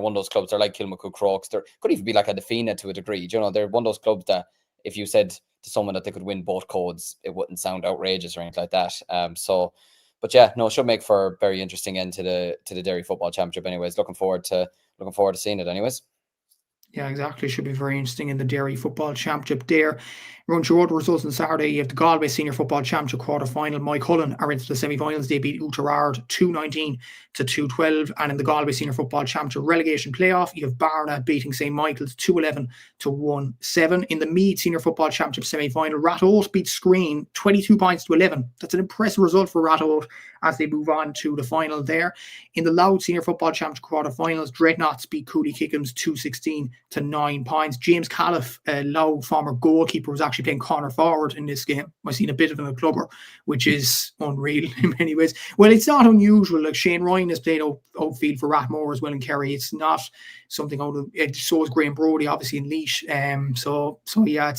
one of those clubs. They're like Kilmacud Crokes. They could even be like a Fianna to a degree. They're one of those clubs that if you said to someone that they could win both codes, it wouldn't sound outrageous or anything like that. But yeah, no, it should make for a very interesting end to the Derry Football Championship. Anyways, looking forward to seeing it. Anyways. Yeah, exactly. Should be very interesting in the Derry Football Championship there. Run through other results on Saturday. You have the Galway Senior Football Championship quarter final. Mike Cullen are into the semi-finals. They beat Oughterard 219 to 212. And in the Galway Senior Football Championship relegation playoff, you have Barna beating St. Michael's 211 to 17. In the Meath Senior Football Championship semi-final, Ratoath beat Screen 22 points to 11. That's an impressive result for Ratoath as they move on to the final there. In the Louth Senior Football Championship quarter-finals, Dreadnoughts beat Cúilín 216 to 9 points. James Califf, a Louth former goalkeeper, was actually playing corner forward in this game. I've seen a bit of him at Clubber, which is unreal in many ways. Well, it's not unusual. Like Shane Ryan has played outfield for Rathmore as well in Kerry. It's not something out of it. So is Graham Brody, obviously in Laois. So yeah,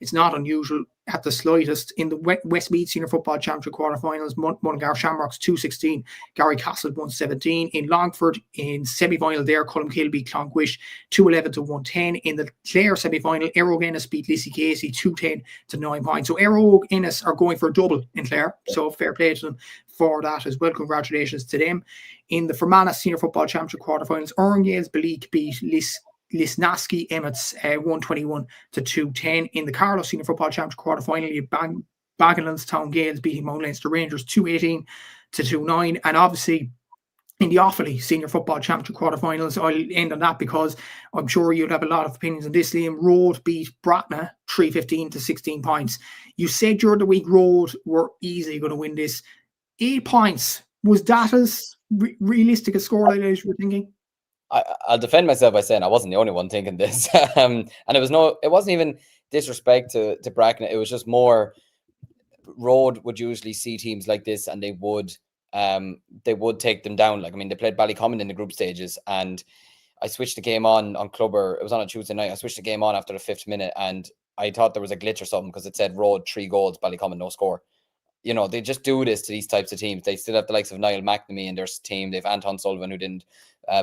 it's not unusual at the slightest. In the Westmeath Senior Football Championship quarterfinals, Mullingar Shamrocks 216, Gary Castle 117. In Longford, in semi-final there, Colmcille beat Clonquish 211 to 110. In the Clare semi-final, Aero Ennis beat Lissy Casey 210 to 9 points. So Aero Ennis are going for a double in Clare. So fair play to them for that as well. Congratulations to them. In the Fermanagh Senior Football Championship quarterfinals, Orangales Balik beat Lisnaski Emmets 121 to 210. In the Carlow Senior Football Championship quarterfinal, you Bagenlands Town Gales beating Mount Leinster Rangers 218 to 29. And obviously, in the Offaly Senior Football Championship quarterfinals, I'll end on that because I'm sure you'd have a lot of opinions on this. Liam, Road beat Bratna 315 to 16 points. You said during the week Road were easily going to win this. 8 points. Was that as realistic a score as you were thinking? I'll defend myself by saying I wasn't the only one thinking this, and it wasn't even disrespect to Bracken. It was just more Road would usually see teams like this, and they would take them down. Like, I mean, they played Ballycommon in the group stages, and I switched the game on Clubber. It was on a Tuesday night. I switched the game on after the 5th minute, and I thought there was a glitch or something because it said Road 3 goals, Ballycommon no score. They just do this to these types of teams. They still have the likes of Niall McNamee in their team. They've Anton Sullivan, who didn't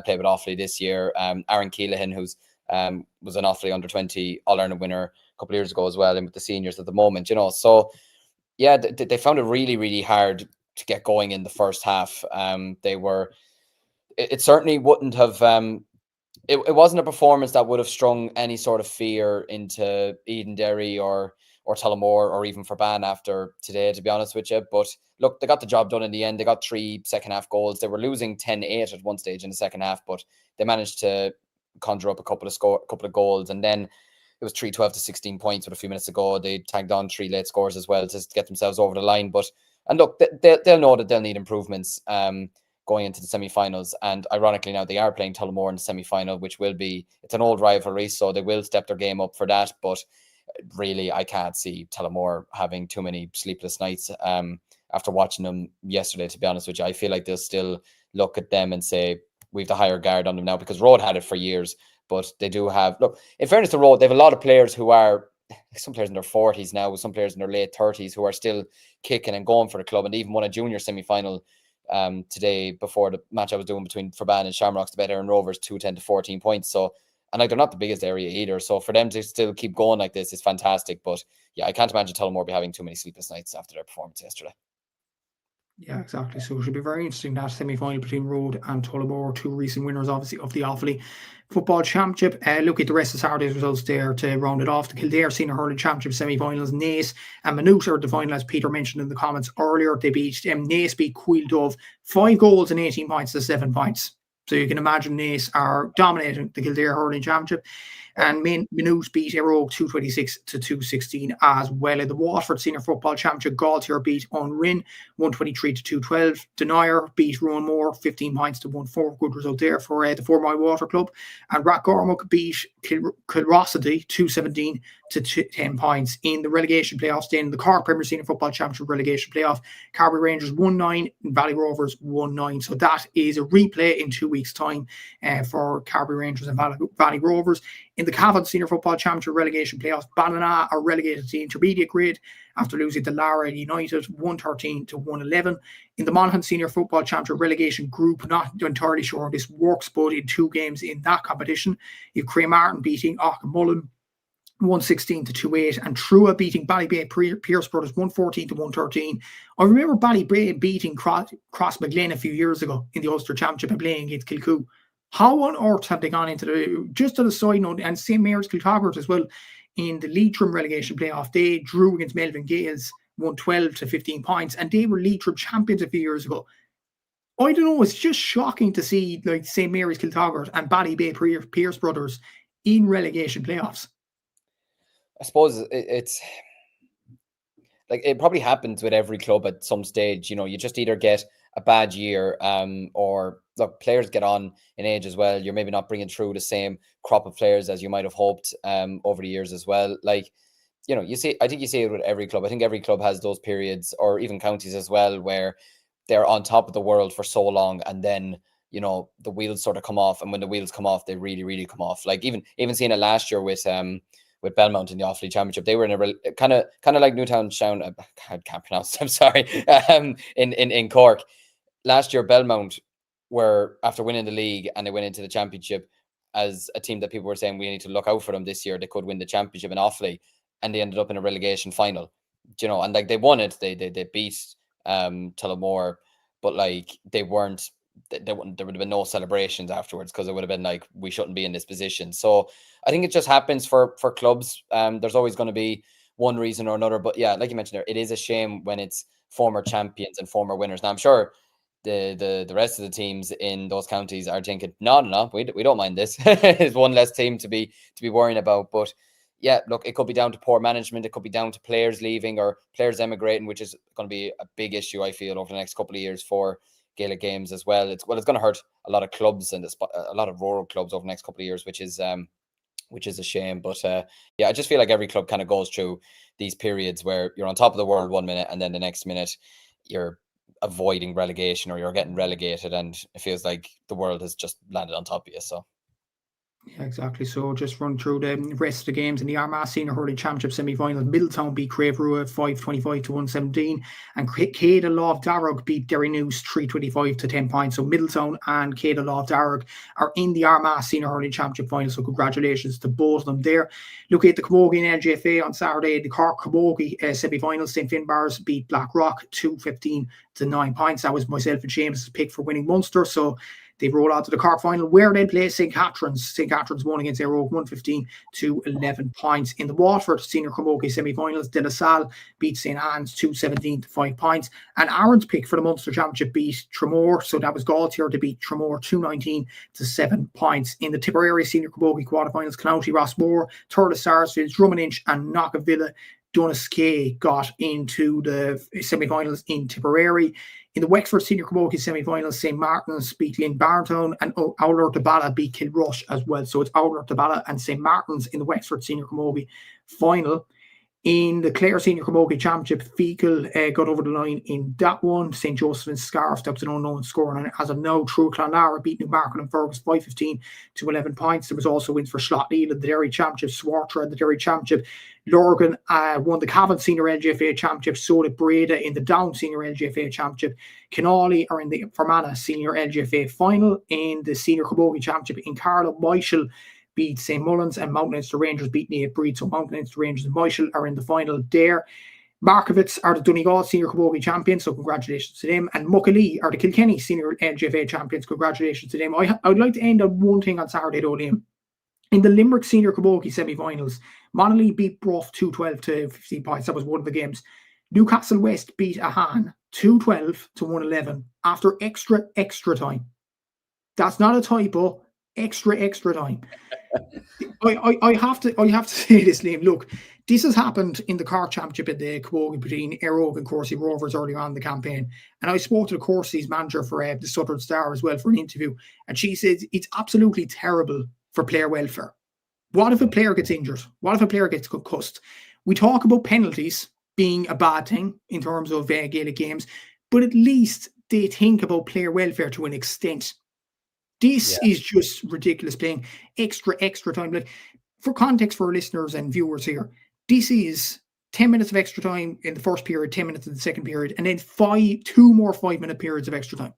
play with Offaly this year. Aaron Keelan, who's was an Offaly under-20 All-Ireland winner a couple of years ago as well, and with the seniors at the moment. So yeah, they found it really, really hard to get going in the first half. It certainly wouldn't have. It wasn't a performance that would have strung any sort of fear into Eden Derry or or Tullamore or even Verban after today, to be honest with you. But look, they got the job done in the end. They got 3 second half goals. They were losing 10-8 at one stage in the second half, but they managed to conjure up a couple of goals, and then it was 3-12 to 16 points with a few minutes ago. They tagged on 3 late scores as well to get themselves over the line. And look, they'll know that they'll need improvements going into the semi-finals. And ironically now they are playing Tullamore in the semi-final, which it's an old rivalry, so they will step their game up for that. But really, I can't see Tullamore having too many sleepless nights after watching them yesterday, to be honest with you. I feel like they'll still look at them and say, we've the higher guard on them now, because Road had it for years. But they do have, look, in fairness to Road, they have a lot of players who are, some players in their 40s now, some players in their late 30s who are still kicking and going for the club, and even won a junior semi-final today before the match I was doing between Verban and Shamrocks to bet Aaron Rovers 2-10 to 14 points. So, and like, they're not the biggest area either. So for them to still keep going like this is fantastic. But yeah, I can't imagine Tullamore be having too many sleepless nights after their performance yesterday. Yeah, exactly. So it should be very interesting, that semi-final between Road and Tullamore, 2 recent winners, obviously, of the Offaly Football Championship. Look at the rest of Saturday's results there to round it off. The Kildare Senior Hurling Championship semi-finals, Naas and Maynooth are the final, as Peter mentioned in the comments earlier. They beat Naas beat Cuilín 5 goals and 18 points to 7 points. So you can imagine Naas are dominating the Kildare Hurling Championship. And Maynooth beat Erogue 226 to 216 as well. In the Waterford Senior Football Championship, Galtier beat Unrin 123 to 212. Denier beat Rowanmore 15 points to 1-4. Good result there for the 4 Mile Water Club. And Rathgormack beat Kilrossity 217 to 10 points. In the relegation playoffs, then the Cork Premier Senior Football Championship relegation playoff, Carbery Rangers 1-9 and Valley Rovers 1-9. So that is a replay in 2 weeks' time for Carbery Rangers and Valley Rovers. In the Cavan Senior Football Championship relegation playoffs, Ballina are relegated to the intermediate grade after losing to Lara United 113 to 111. In the Monaghan Senior Football Championship relegation group, not entirely sure how this works, but in 2 games in that competition, you've Craigmartin beating Aughmullen 116 to 28, and Trua beating Ballybay Pierce Brothers 114 to 113. I remember Ballybay beating Crossmaglen a few years ago in the Ulster Championship and playing against Kilcoo. How on earth have they gone into the, just on a side note, and St. Mary's Kilcoggart as well, in the Leitrim relegation playoff, they drew against Melvin Gales 112 to 15 points, and they were Leitrim champions a few years ago. I don't know, it's just shocking to see like St. Mary's Kilcoggart and Ballybay Pierce Brothers in relegation playoffs. I suppose it's like, it probably happens with every club at some stage. You know, you just either get a bad year, or look, players get on in age as well. You're maybe not bringing through the same crop of players as you might have hoped over the years as well. Like, you know, I think you see it with every club. I think every club has those periods, or even counties as well, where they're on top of the world for so long, and then, you know, the wheels sort of come off, and when the wheels come off, they really, really come off. Like even seeing it last year with Belmont in the Offaly Championship, they were in a kind of like Newtown Sound. I can't pronounce it, I'm sorry. In Cork last year, Belmont were, after winning the league and they went into the championship as a team that people were saying we need to look out for them this year. They could win the championship in Offaly, and they ended up in a relegation final. You know, and like, they won it. They beat Tullamore, but like, there would have been no celebrations afterwards, because it would have been like, we shouldn't be in this position. So I think it just happens for clubs. There's always going to be one reason or another. But yeah, like you mentioned there, it is a shame when it's former champions and former winners. Now I'm sure the rest of the teams in those counties are thinking, no, we don't mind this. It's one less team to be worrying about. But yeah, look, it could be down to poor management. It could be down to players leaving or players emigrating, which is going to be a big issue, I feel, over the next couple of years for Gaelic Games as well. It's going to hurt a lot of clubs and a lot of rural clubs over the next couple of years, which is a shame. But yeah, I just feel like every club kind of goes through these periods where you're on top of the world 1 minute, and then the next minute you're avoiding relegation or you're getting relegated, and it feels like the world has just landed on top of you. So Yeah, exactly. So just run through the rest of the games in the Armagh Senior Hurling Championship semi-finals. Middletown beat Craverua 525 to 117, and Cada Law Darragh beat Derrynews 325 to 10 points. So Middletown and Cada Law Darragh are in the Armagh Senior Hurling Championship final. So congratulations to both of them there. Look at the Camogie and LGFA on Saturday. The Cork Camogie semi-finals. St. Finbarrs beat Blackrock 215 to 9 points. That was myself and James' pick for winning Munster. So They roll on to the Cork final, where they play St. Catherine's. St. Catherine's won against Aero 115 to 11 points. In the Waterford Senior Camogie semi-finals, De La Salle beat St. Anne's 217 to 5 points. And Aaron's pick for the Munster Championship beat Tramore. So that was Galtier to beat Tramore 219 to 7 points. In the Tipperary Senior Camogie quarterfinals, County Rossmore, Thurles Sarsfields, Drummondinch and Knockavilla Donaskay got into the semi-finals in Tipperary. In the Wexford Senior Camogie semi-finals, St. Martin's beat Lynn Barntown and Owler Tabala beat Kilrush as well. So it's Owler Tabala and St. Martin's in the Wexford Senior Camogie final. In the Clare Senior Camogie Championship, Fecal got over the line in that one. St. Joseph's Scarf, that was an unknown score. And as of now, True Clonlara beat Newmarket and Fergus 515 to 11 points. There was also wins for Slotneil in the Derry Championship, Swartra in the Derry Championship. Lorgan won the Cavan Senior LGFA Championship, so did Breda in the Down Senior LGFA Championship. Kinawley are in the Fermanagh Senior LGFA Final. In the Senior Camogie Championship in Carlow, Michael beat St. Mullins and Mountain Leinster Rangers beat Nave Breed. So Mountain Leinster Rangers and Michael are in the final there. Markovitz are the Donegal Senior Camogie champions, so congratulations to them. And Muckalee are the Kilkenny Senior LGFA champions, congratulations to them. I would like to end on one thing on Saturday though, Liam. In the Limerick Senior Camogie semi-finals, Monaghan beat Bruff 212 to 15 points. That was one of the games. Newcastle West beat Ahan 212 to 111 after extra time. That's not a typo. Extra time. I have to say this, Liam. Look, this has happened in the Cork Championship in the Camogie between Aero and Corsi Rovers earlier on in the campaign. And I spoke to the Corsi's manager for the Southern Star as well for an interview. And she said it's absolutely terrible for player welfare. What if a player gets injured? What if a player gets concussed? We talk about penalties being a bad thing in terms of Gaelic Games, but at least they think about player welfare to an extent. This is just ridiculous, playing extra time. Like, for context for our listeners and viewers here, this is 10 minutes of extra time in the first period, 10 minutes in the second period, and then two more 5-minute periods of extra time.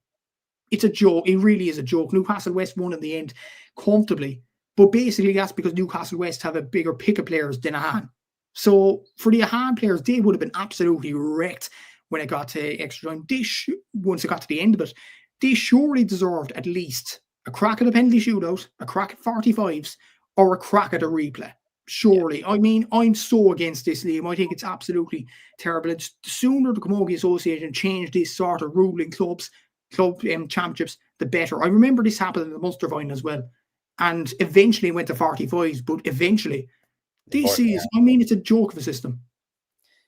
It's a joke. It really is a joke. Newcastle West won in the end comfortably, but basically that's because Newcastle West have a bigger pick of players than Ahan. So for the Ahan players, they would have been absolutely wrecked when it got to extra time. Once it got to the end of it, they surely deserved at least a crack at a penalty shootout, a crack at 45s, or a crack at a replay. Surely. I mean, I'm so against this, Liam. I think it's absolutely terrible. It's the sooner the Camogie Association change this sort of ruling club championships, the better. I remember this happened in the Munster final as well. And eventually it went to 45s, but eventually this is, I mean, it's a joke of a system.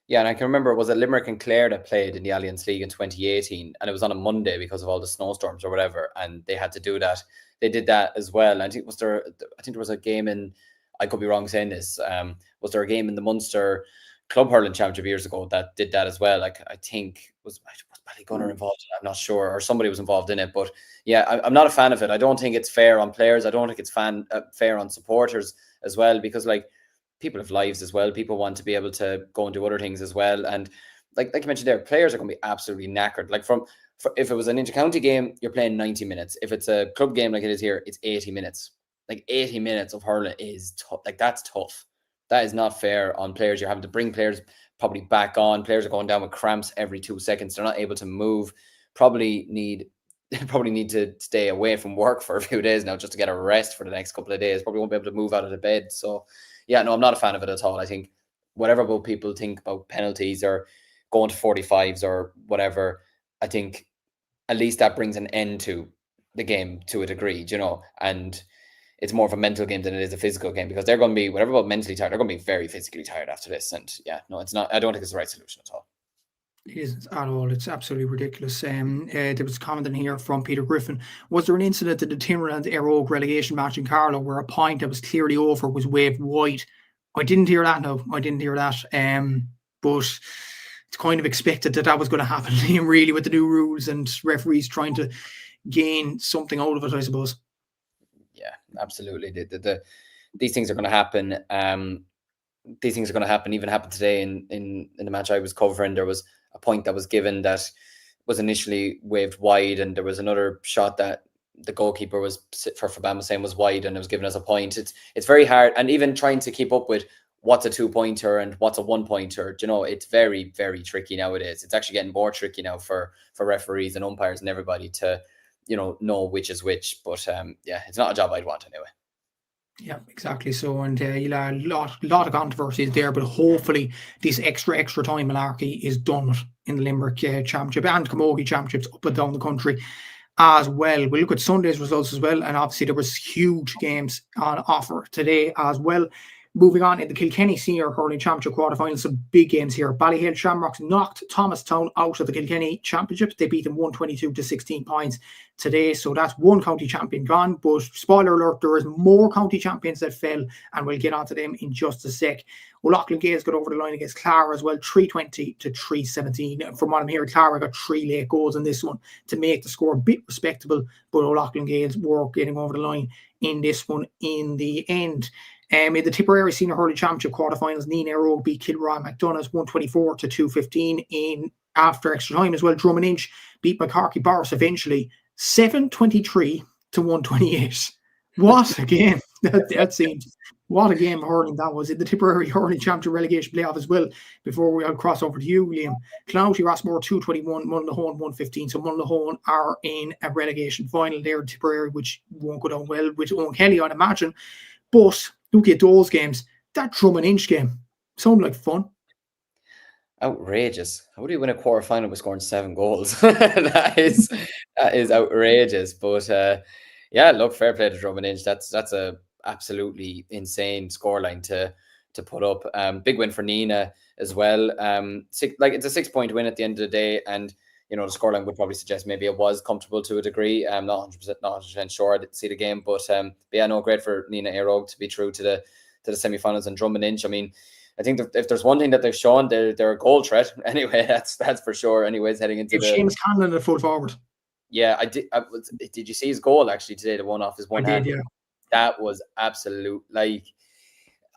Yeah, and I can remember, was it Limerick and Clare that played in the Alliance League in 2018, and it was on a Monday because of all the snowstorms or whatever, and they had to do that. They did that as well. And I think there was a game in, I could be wrong saying this, was there a game in the Munster Club Hurling Championship years ago that did that as well? Like, I think was Ballygunner involved in it, I'm not sure, or somebody was involved in it. But yeah, I'm not a fan of it. I don't think it's fair on players. I don't think it's fair on supporters as well, because like, people have lives as well. People want to be able to go and do other things as well. And like you mentioned there, players are going to be absolutely knackered. Like if it was an inter-county game, you're playing 90 minutes. If it's a club game like it is here, it's 80 minutes. Like 80 minutes of hurling is tough. Like, that's tough. That is not fair on players. You're having to bring players probably back on. Players are going down with cramps every 2 seconds. They're not able to move. Probably need to stay away from work for a few days now just to get a rest for the next couple of days. Probably won't be able to move out of the bed. So yeah, no, I'm not a fan of it at all. I think whatever about people think about penalties or going to 45s or whatever, I think at least that brings an end to the game to a degree, you know, and it's more of a mental game than it is a physical game, because they're going to be, whatever about mentally tired, they're going to be very physically tired after this. And yeah, no, it's not, I don't think it's the right solution at all. It isn't at all. It's absolutely ridiculous. There was a comment in here from Peter Griffin. Was there an incident in the Timberland Aero relegation match in Carlow where a point that was clearly over was waved wide? I didn't hear that. No, I didn't hear that. But it's kind of expected that was going to happen, really, with the new rules and referees trying to gain something out of it, I suppose. Yeah, absolutely. These things are going to happen. These things are going to happen. Even happened today in the match I was covering. There was a point that was given that was initially waved wide, and there was another shot that the goalkeeper was for Bama saying was wide, and it was given as a point. It's very hard, and even trying to keep up with what's a 2-pointer and what's a 1-pointer, you know, it's very, very tricky nowadays. It's actually getting more tricky now for referees and umpires and everybody to, know which is which. But yeah, it's not a job I'd want anyway. Yeah, exactly. So, and you'll have a lot of controversies there, but hopefully this extra time malarkey is done with in the Limerick Championship and Camogie Championships up and down the country as well. We'll look at Sunday's results as well, and obviously there was huge games on offer today as well. Moving on in the Kilkenny Senior Hurling Championship quarterfinals, some big games here. Ballyhale Shamrocks knocked Thomastown out of the Kilkenny Championship. They beat them 122 to 16 points today. So that's one county champion gone. But spoiler alert, there is more county champions that fell, and we'll get onto them in just a sec. O'Loughlin Gales got over the line against Clara as well, 320 to 317. From what I'm hearing, Clara got 3 late goals in this one to make the score a bit respectable, but O'Loughlin Gales were getting over the line in this one in the end. In the Tipperary Senior Hurling Championship quarterfinals, Nina Rogue beat Kilroy McDonough's 124 to 215 in after extra time as well. Drummond Inch beat McCarthy Boris eventually 723 to 128. What a game that seemed. What a game of hurling that was. In the Tipperary Hurling Championship relegation playoff as well, before we all cross over to you, Liam. Clouty Rossmore 221, Mullinahone 115. So Mullinahone are in a relegation final there in Tipperary, which won't go down well with Owen Kelly, I'd imagine. But look at those games. That Drummond Inch game sounded like fun. Outrageous. How do you win a quarter final by scoring 7 goals? that is outrageous. But yeah, look, fair play to Drummond Inch. That's a absolutely insane scoreline to put up. Big win for Nina as well. It's a 6-point win at the end of the day, and the scoreline would probably suggest maybe it was comfortable to a degree. I'm not 100% sure. I didn't see the game, but yeah, no, great for Nina Airog to be through to the semi-finals. And Drummond Inch, I mean, I think if there's one thing that they've shown, they're a goal threat. Anyway, that's for sure. Anyways, heading into Seamus Conlon at full forward. Yeah, I did. Did you see his goal actually today? The one off his one hand. Yeah. That was absolute. Like,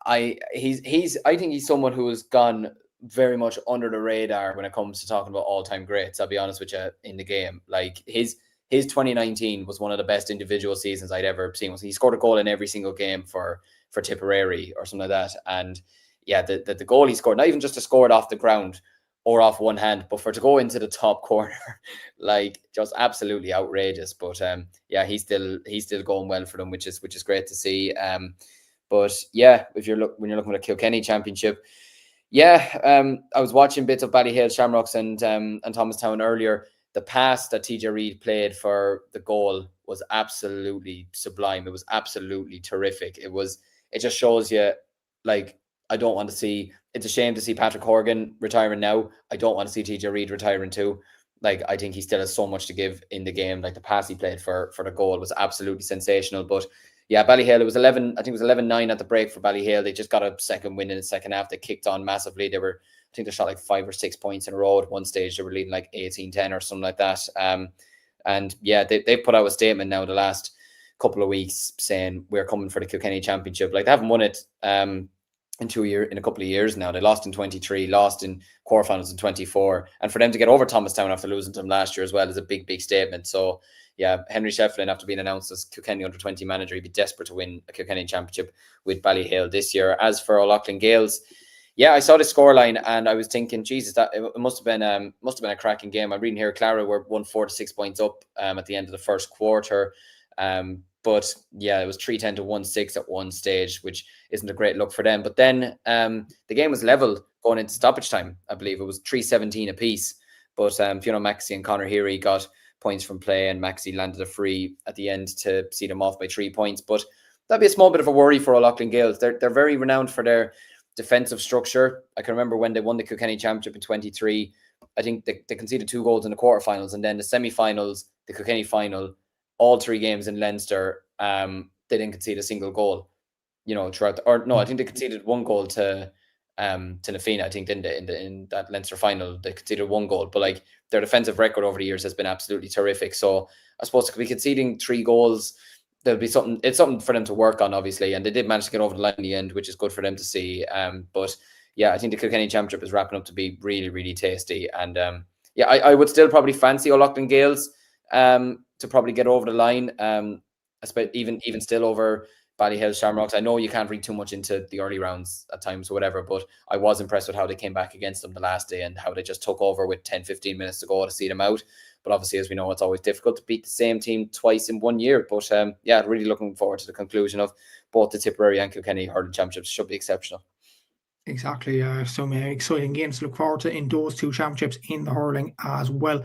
I think he's someone who has gone very much under the radar when it comes to talking about all-time greats. I'll be honest with you, in the game. Like, his 2019 was one of the best individual seasons I'd ever seen. He scored a goal in every single game for Tipperary or something like that. And yeah, the goal he scored, not even just to score it off the ground or off one hand, but to go into the top corner, like, just absolutely outrageous. But yeah, he's still going well for them, which is great to see. But yeah, when you're looking at the Kilkenny Championship, yeah, I was watching bits of Ballyhale Shamrocks and Thomastown earlier. The pass that TJ Reid played for the goal was absolutely sublime. It was absolutely terrific. It just shows you, like, I don't want to see. It's a shame to see Patrick Horgan retiring now. I don't want to see TJ Reid retiring too. Like, I think he still has so much to give in the game. Like, the pass he played for the goal was absolutely sensational. But yeah, Ballyhale, it was 11. I think it was 11-9 at the break for Ballyhale. They just got a second win in the second half. They kicked on massively. I think they shot like 5 or 6 points in a row. At one stage, they were leading like 18-10 or something like that. And yeah, they put out a statement now the last couple of weeks saying we're coming for the Kilkenny Championship. Like, they haven't won it in a couple of years now. They lost in 23, lost in quarterfinals in 24, and for them to get over Thomastown after losing to them last year as well is a big statement. So yeah, Henry Shefflin, after being announced as Kilkenny under-20 manager, he'd be desperate to win a Kilkenny Championship with Ballyhale this year. As for O'Loughlin Gales, yeah, I saw the scoreline and I was thinking, Jesus, that it must have been a cracking game. I'm reading here, Clara were 4 to 6 points up at the end of the first quarter. But yeah, it was 3-10 to 1-6 at one stage, which isn't a great look for them. But then the game was level going into stoppage time. I believe it was 3-17 apiece. But Fianna Maxey and Conor Heary got points from play, and Maxey landed a free at the end to see them off by 3 points. But that'd be a small bit of a worry for O'Loughlin Gales. They're very renowned for their defensive structure. I can remember when they won the Kilkenny Championship in 23. I think they conceded 2 goals in the quarterfinals, and then the semi-finals, the Kilkenny final, all 3 games in Leinster, they didn't concede a single goal, throughout I think they conceded 1 goal to Na Fianna, I think, didn't they, in that Leinster final. They conceded 1 goal, but like, their defensive record over the years has been absolutely terrific. So I suppose to be conceding 3 goals, there'll be something. It's something for them to work on, obviously, and they did manage to get over the line in the end, which is good for them to see. But yeah, I think the Kilkenny Championship is wrapping up to be really, really tasty. And yeah, I would still probably fancy O'Loughlin Gales to probably get over the line. Even still over Ballyhale Shamrocks. I know you can't read too much into the early rounds at times or whatever, but I was impressed with how they came back against them the last day and how they just took over with 10-15 minutes to go to see them out. But obviously, as we know, it's always difficult to beat the same team twice in 1 year. But yeah, really looking forward to the conclusion of both the Tipperary and Kilkenny hurling championships. Should be exceptional. Exactly. So many exciting games to look forward to in those two championships in the hurling as well.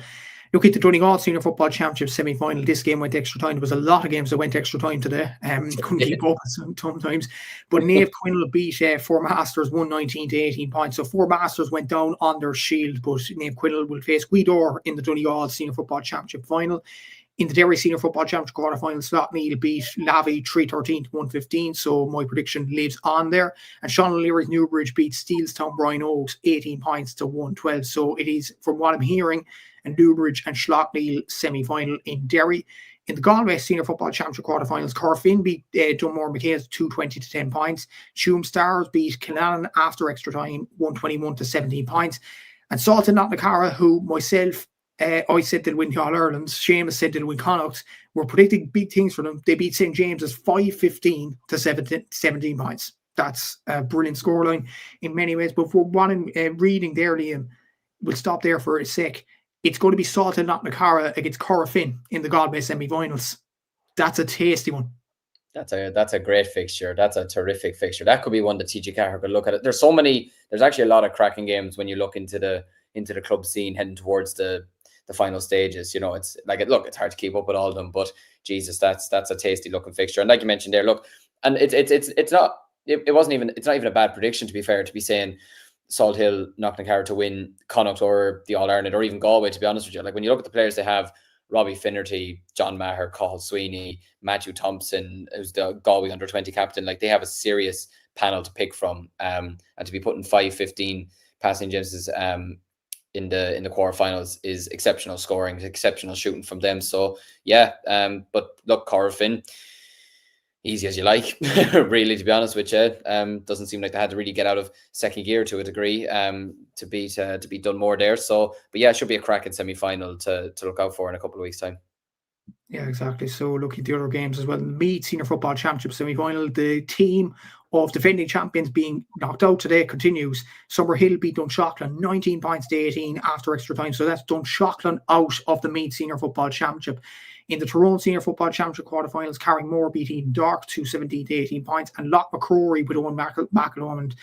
Look at the Donegal Senior Football Championship semi-final. This game went extra time. There was a lot of games that went extra time today. Couldn't keep up sometimes. But Naomh Quinnell beat Four Masters 119 to 18 points. So Four Masters went down on their shield, but Naomh Quinnell will face Guidor in the Donegal Senior Football Championship final. In the Derry Senior Football Championship quarterfinal, Slaughtneil beat Lavey 313 to 115. So my prediction lives on there. And Sean O'Leary's Newbridge beat Steelstown Brian Oaks 18 points to 112. So it is, from what I'm hearing, a Newbridge and Slaughtneil semi-final in Derry. In the Galway Senior Football Championship quarterfinals, Corfin beat Dunmore McKay's 220 to 10 points. Tuam Stars beat Killannon after extra time 121 to 17 points. And Salton Knocknacarra, who myself, I said they'll win the All-Ireland. Seamus said they'll win Connacht. We're predicting big things for them. They beat St. James's 5-15 to 17 points. That's a brilliant scoreline in many ways. But for what I'm reading there, Liam, we'll stop there for a sec. It's going to be Salton Knocknacarra against Corofin in the Galway semi-finals. That's a tasty one. That's a great fixture. That's a terrific fixture. That could be one that TG Carr could look at it. There's actually a lot of cracking games when you look into the club scene heading towards the final stages. You know, it's hard to keep up with all of them, but Jesus, that's a tasty looking fixture. And like you mentioned there, look, and it's not even a bad prediction, to be fair, to be saying Salt Hill, Knocknacarra to win Connacht or the All-Ireland or even Galway, to be honest with you. Like when you look at the players they have, Robbie Finnerty, John Maher, Cathal Sweeney, Matthew Thompson, who's the Galway under-20 captain, like they have a serious panel to pick from. And to be putting 5-15 passing James's in the quarterfinals is exceptional scoring, exceptional shooting from them. So yeah, but look, Corofin, easy as you like, really, to be honest with you. Doesn't seem like they had to really get out of second gear to a degree to beat Dunmore there. So, but yeah, it should be a cracking semi-final to look out for in a couple of weeks' time. Yeah, exactly. So looking at the other games as well, Meath Senior Football Championship semi-final, the team of defending champions being knocked out today continues. Summerhill beat Dunshaughlin 19 points to 18 after extra time. So that's Dunshaughlin out of the Meath Senior Football Championship. In the Tyrone Senior Football Championship quarterfinals, Carrigmore beat Eden Dark 217 to 18 points, and Loch McCrory with Owen McElhone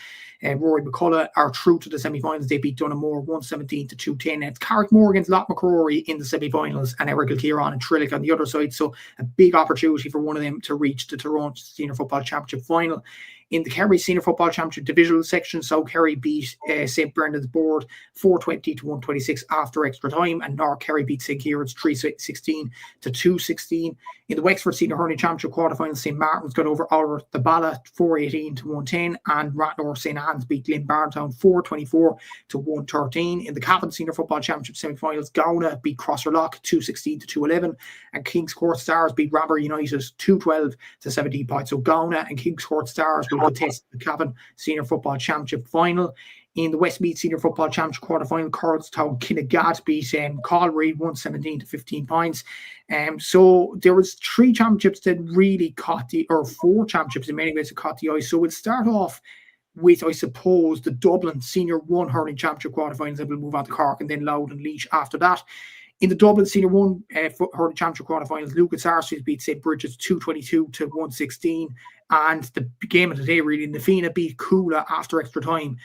and Rory McCullough are through to the semi-finals. They beat Dunamore 117 to 210. It's Carrickmore against Loch McCrory in the semi-finals, and Eric Kilkieran and Trillick on the other side. So a big opportunity for one of them to reach the Tyrone Senior Football Championship final. In the Kerry Senior Football Championship divisional section, South Kerry beat St. Brendan's Board 420 to 126 after extra time, and North Kerry beat St. Kieran's 316 to 216. In the Wexford Senior Hurling Championship quarterfinals, St. Martin's got over Oliver the Bala 418 to 110, and Ratnor St. Anne's beat Glen Barntown 424 to 113. In the Cavan Senior Football Championship semi-finals, Gowna beat Crosserlock 216 to 211, and Kings Court Stars beat Rabber United 212 to 17 points. So Gowna and Kings Court Stars will contest the Cavan Senior Football Championship final. In the Westmeath Senior Football Championship quarterfinal, Carlstown Kinnegad beat Collery 117 to 15 points. So there was 3 championships that really caught or 4 championships in many ways that caught the eye. So we'll start off with, I suppose, the Dublin Senior 1 Hurling Championship quarterfinals, and we'll move on to Cork and then Louth and Laois after that. In the Dublin Senior 1 Hurling Championship quarterfinals, Lucas Sarsfield beat St. Bridget's 222 to 116. And the game of the day, really, Fianna beat Cuala after extra time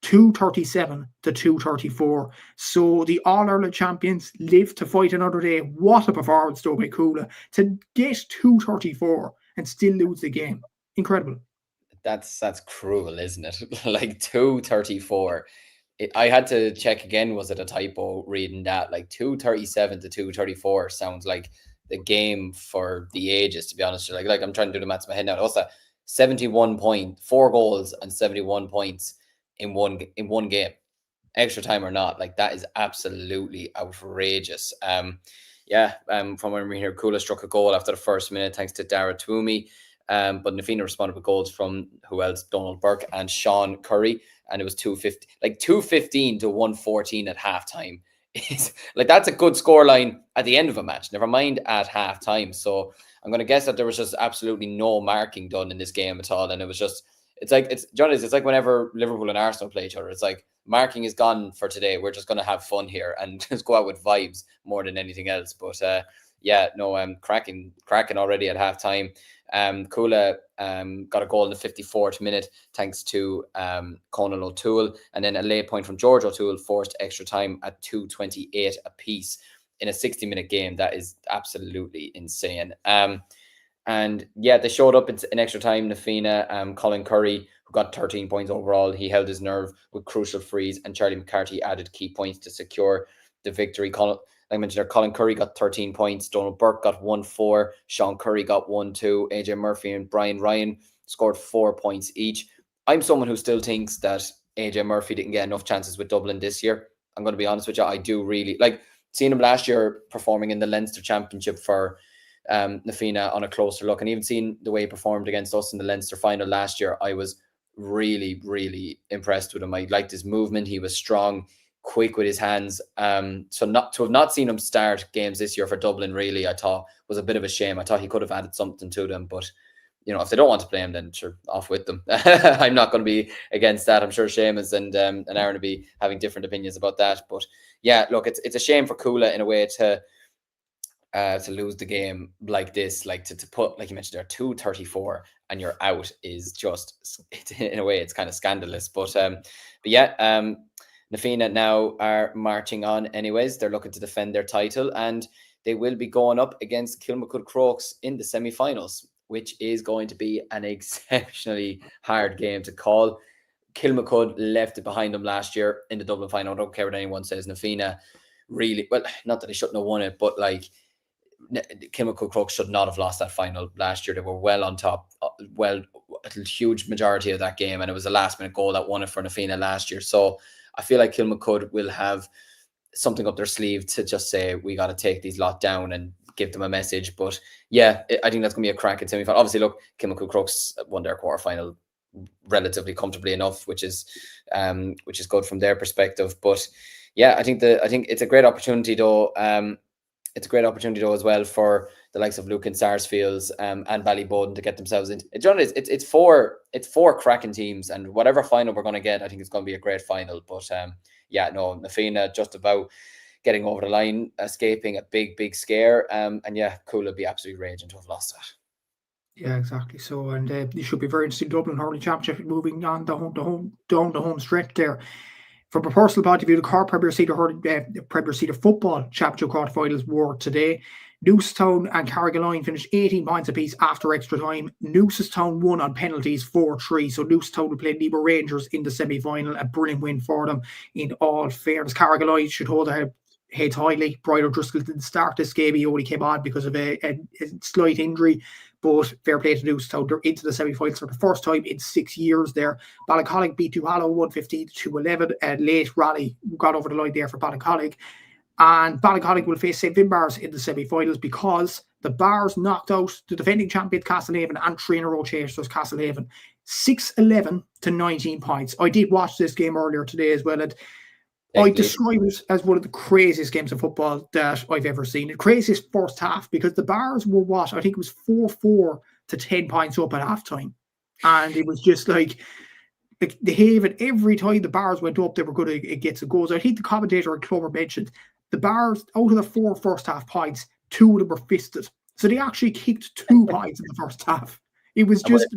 237 to 234. So the All-Ireland champions live to fight another day. What a performance, though, by Cuala to get 234 and still lose the game. Incredible. That's cruel, isn't it? Like 234. I had to check again, was it a typo reading that? Like 237 to 234 sounds like the game for the ages, to be honest. Like I'm trying to do the maths in my head now. What's that? 4 goals and 71 points in one game, extra time or not. Like that is absolutely outrageous. From when we hear Cuala struck a goal after the first minute thanks to Dara Twomey. But Fianna responded with goals from who else? Donald Burke and Sean Curry, and it was 215 to 114 at halftime. It's like that's a good scoreline at the end of a match. Never mind at halftime. So I'm going to guess that there was just absolutely no marking done in this game at all, and it was just it's like whenever Liverpool and Arsenal play each other, it's like marking is gone for today. We're just going to have fun here and just go out with vibes more than anything else. But cracking already at halftime. Cuala got a goal in the 54th minute thanks to Conan O'Toole, and then a late point from George O'Toole forced extra time at 2:28 apiece in a 60-minute game. That is absolutely insane. And yeah, they showed up in extra time. Na Fianna, Colin Curry, who got 13 points overall, he held his nerve with crucial frees, and Charlie McCarthy added key points to secure the victory. Like I mentioned there, Colin Curry got 13 points, Donald Burke got 1-4, Sean Curry got 1-2, AJ Murphy and Brian Ryan scored 4 points each. I'm someone who still thinks that AJ Murphy didn't get enough chances with Dublin this year. I'm going to be honest with you. I do really like seeing him last year performing in the Leinster Championship for Na Fianna on a closer look, and even seeing the way he performed against us in the Leinster final last year, I was really, really impressed with him. I liked his movement. He was strong, quick with his hands. So not to have not seen him start games this year for Dublin, really, I thought was a bit of a shame. I thought he could have added something to them, but you know, if they don't want to play him, then sure, off with them. I'm not going to be against that. I'm sure Seamus and Aaron will be having different opinions about that. But yeah, look, it's a shame for Cuala in a way to lose the game like this, like to put, like you mentioned, there 2:34 and you're out is just, in a way, it's kind of scandalous. But yeah, Na Fianna now are marching on anyways. They're looking to defend their title, and they will be going up against Kilmacud Crokes in the semi-finals, which is going to be an exceptionally hard game to call. Kilmacud left it behind them last year in the Dublin final. I don't care what anyone says. Na Fianna really, well, not that they shouldn't have won it, but like, Kilmacud Crokes should not have lost that final last year. They were well on top, a huge majority of that game, and it was a last-minute goal that won it for Na Fianna last year. So I feel like Kilmacud will have something up their sleeve to just say, we got to take these lot down and give them a message. But yeah, I think that's going to be a cracking semi-final. Obviously, look, Kilmacud Crokes won their quarter-final relatively comfortably enough, which is good from their perspective. But yeah, I think it's a great opportunity though. It's a great opportunity though as well for the likes of Lucan Sarsfields and Ballyboden to get themselves into. It's four cracking teams, and whatever final we're going to get, I think it's going to be a great final. But yeah, no, Na Fianna just about getting over the line, escaping a big scare. And yeah, Cuala would be absolutely raging to have lost that. Yeah, exactly. So, and you should be very interested in Dublin Hurling Championship moving on down the home stretch there. From a personal point of view, the Cork Premier Cedar Football Championship quarterfinals were today. Newcestown and Carrigaline finished 18 points apiece after extra time. Newcestown won on penalties 4-3. So Newcestown will play Nemo Rangers in the semi-final. A brilliant win for them in all fairness. Carrigaline should hold their heads highly. Brian O'Driscoll didn't start this game. He only came on because of a slight injury. But fair play to Newcestown. They're into the semi-finals for the first time in 6 years there. Ballincollig beat Cuala 115-211. A late rally got over the line there for Ballincollig. And Ballincollig will face St. Finbarrs in the semi-finals because the Bars knocked out the defending champions Castlehaven and 3 in a row chasers Castlehaven 6-11 to 19 points. I did watch this game earlier today as well, and I describe it as one of the craziest games of football that I've ever seen. The craziest first half, because the Bars were what? I think it was 4-4 to 10 points up at halftime. And it was just like the Haven, every time the Bars went up, they were going to get some goals. I think the commentator at Clover mentioned the Bars, out of the 4 first half points, 2 of them were fisted. So they actually kicked 2 points in the first half. It was just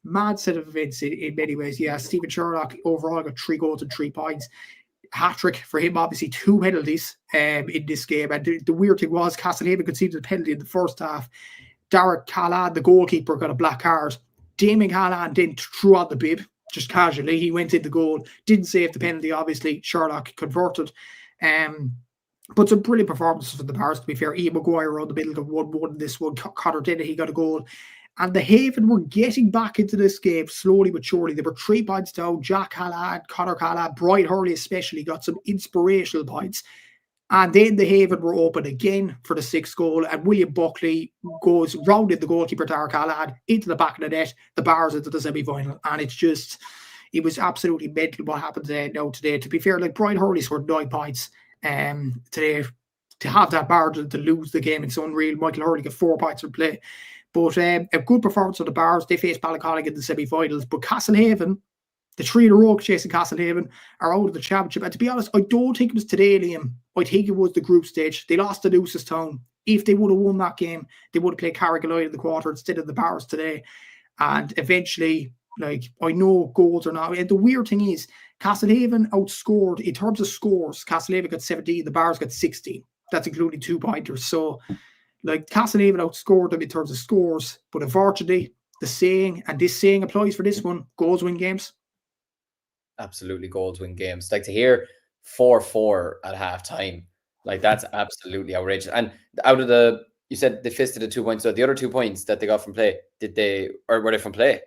mad set of events in many ways. Yeah, Stephen Sherlock overall got 3 goals and 3 points. Hat-trick for him, obviously 2 penalties in this game. And the weird thing was Castlehaven conceded a penalty in the first half. Derek Callan, the goalkeeper, got a black card. Damon Callan then threw on the bib, just casually. He went in the goal, didn't save the penalty, obviously. Sherlock converted. But some brilliant performances for the Bars, to be fair. Ian Maguire around the middle got 1-1 in this one. Connor Dennehy got a goal. And the Haven were getting back into this game slowly but surely. They were 3 points down. Jack Callan, Connor Callan, Brian Hurley especially got some inspirational points. And then the Haven were open again for the 6th goal. And William Buckley goes rounded the goalkeeper, Darragh Callan, into the back of the net. The Bars into the semi-final. And it was absolutely mental what happened now today. To be fair, like Brian Hurley scored 9 points today. To have that margin to lose the game, it's unreal. Michael Hurley got 4 points from play. But a good performance of the Bars. They faced Ballincollig in the semi-finals. But Castlehaven The 3 in a row chasing Castlehaven are out of the championship. And to be honest, I don't think it was today, Liam. I think it was the group stage. They lost to Lucestown. If they would have won that game, they would have played Carrigaline in the quarter instead of the Bars today. And eventually, like, I know goals are not. And the weird thing is, Castlehaven outscored, in terms of scores, Castlehaven got 17, the Bars got 16. That's including 2-pointers. So, like, Castlehaven outscored them in terms of scores. But unfortunately, the saying, and this saying applies for this one, goals win games. Absolutely, goals win games. Like, to hear 4-4 at half time, like, that's absolutely outrageous. And out of the, you said they fisted the 2 points. So the other 2 points that they got from play, were they from play?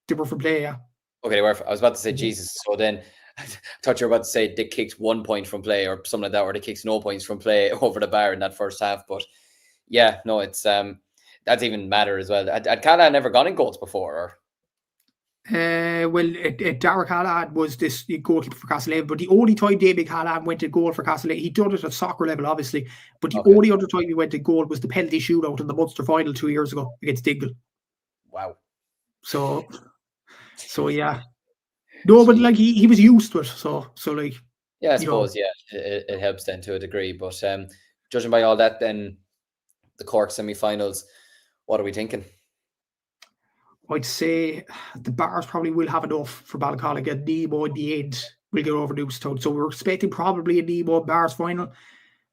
They were from play, yeah. Okay, they were. I was about to say Jesus. So then I thought you were about to say they kicked 1 point from play or something like that, or they kicked no points from play over the bar in that first half. But yeah, no, it's that's even matter as well. Had Cuala never gone in goals before? Or? Dara Callahan was this goalkeeper for Castlehaven, but the only time David Callahan went to goal for Castlehaven, he done it at soccer level, obviously, but the only other time he went to goal was the penalty shootout in the Munster final 2 years ago against Dingle. Wow. So yeah. No, but like he was used to it, so like. Yeah, I suppose, it helps then to a degree, but judging by all that, then the Cork semi-finals, what are we thinking? I'd say the Bars probably will have enough for Ballincollig, and Nemo in the end will get over Newstown. So we're expecting probably a Nemo Bars final,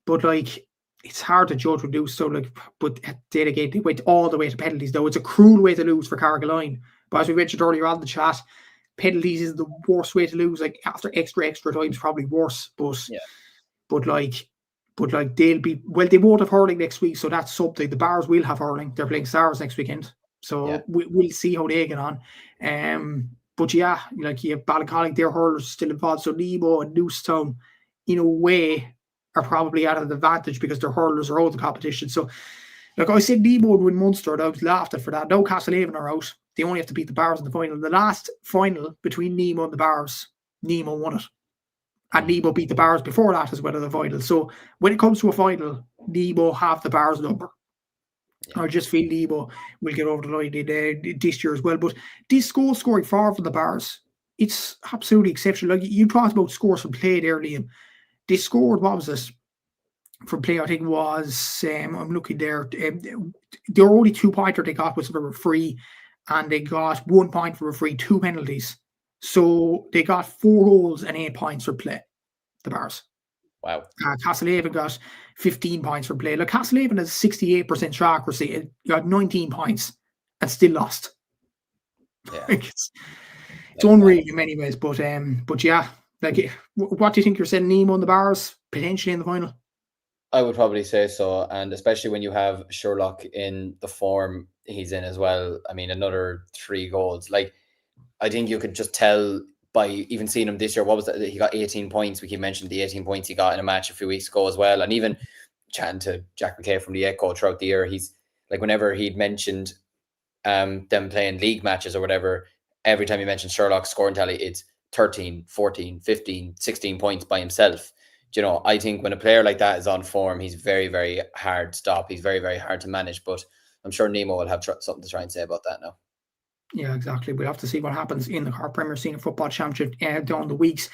but like it's hard to judge with Newstown. Like, but then again, they went all the way to penalties. Though it's a cruel way to lose for Carrigaline. But as we mentioned earlier on the chat, penalties is the worst way to lose. Like after extra times, probably worse. But they'll be they won't have hurling next week, so that's something. The Bars will have hurling. They're playing Stars next weekend. So we'll see how they get on. But yeah, like you have Ballincollig, their hurlers still involved. So Nemo and Newstown, in a way, are probably at an advantage because their hurlers are out of the competition. So, like I said, Nemo would win Munster, and I was laughed at for that. No, Castlehaven are out. They only have to beat the Bars in the final. The last final between Nemo and the Bars, Nemo won it. And Nemo beat the Bars before that as well in the final. So when it comes to a final, Nemo have the Bars number. I just feel Nemo will get over the line in this year as well. But this goal scoring far from the Bars, it's absolutely exceptional. Like you talked about scores from play there, Liam. They scored, what was this? From play, I think it was, I'm looking there. There were only 2-pointer they got was from a free, and they got 1 point for a free, 2 penalties. So they got 4 goals and 8 points for play, the Bars. Wow. Castlehaven got 15 points for play. Like Castlehaven has 68% shot accuracy. It got 19 points and still lost. Yeah. Like it's unreal in many ways. But yeah, like what do you think you're saying? Nemo and the Bars potentially in the final? I would probably say so, and especially when you have Sherlock in the form he's in as well. I mean, another 3 goals. Like, I think you could just tell by even seeing him this year. What was that? He got 18 points. We keep mentioning the 18 points he got in a match a few weeks ago as well. And even chatting to Jack McKay from the Echo throughout the year, he's like, whenever he'd mentioned them playing league matches or whatever, every time he mentioned Sherlock's scoring tally, it's 13, 14, 15, 16 points by himself. You know, I think when a player like that is on form, he's very, very hard to stop. He's very, very hard to manage. But I'm sure Nemo will have something to try and say about that now. Yeah, exactly. We'll have to see what happens in the Cork Premier Senior Football Championship down the weeks.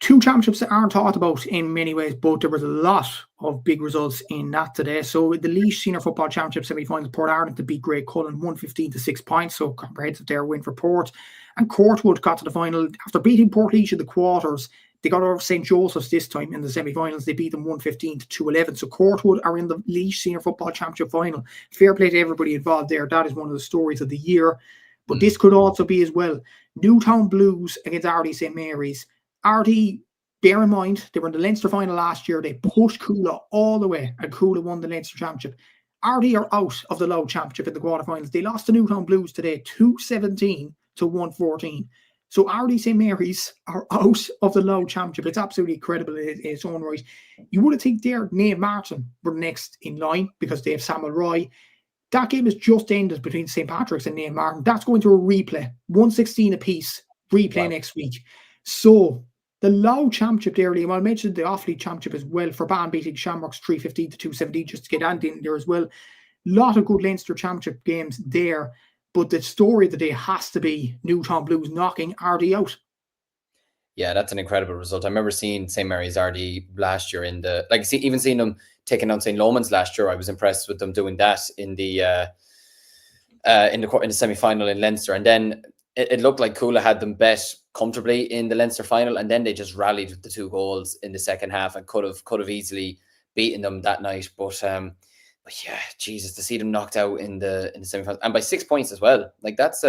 2 championships that aren't talked about in many ways, but there was a lot of big results in that today. So the Laois Senior Football Championship semi-finals, Port Ireland to beat Great Cullen 115 to 6 points. So comprehensive there win for Port. And Courtwood got to the final after beating Port Laois in the quarters. They got over St. Joseph's this time in the semi-finals. They beat them 115 to 211. So Courtwood are in the Laois Senior Football Championship final. Fair play to everybody involved there. That is one of the stories of the year. But this could also be as well. Newtown Blues against RD St. Mary's. RD, bear in mind, they were in the Leinster final last year. They pushed Cuala all the way, and Cuala won the Leinster Championship. RD are out of the Loud Championship in the quarterfinals. They lost to Newtown Blues today, 217 to 114. So RD St. Mary's are out of the Loud Championship. It's absolutely incredible in its own right. You would have think their Nave Martin were next in line because they have Samuel Roy. That game has just ended between St. Patrick's and Nave Martin. That's going to a replay. 116 apiece. Replay next week. So the Loud Championship there, Liam, I mentioned the Off-League Championship as well for Ban beating Shamrocks 315 to 217 just to get Andy in there as well. A lot of good Leinster Championship games there. But the story of the day has to be Newtown Blues knocking RD out. Yeah, that's an incredible result. I remember seeing St. Mary's RD last year in the even seeing them taking on St. Lomans last year. I was impressed with them doing that in the semi-final in Leinster, and then it looked like Cuala had them bet comfortably in the Leinster final, and then they just rallied with the 2 goals in the second half and could have easily beaten them that night. But yeah, Jesus, to see them knocked out in the semi-final and by 6 points as well, like that's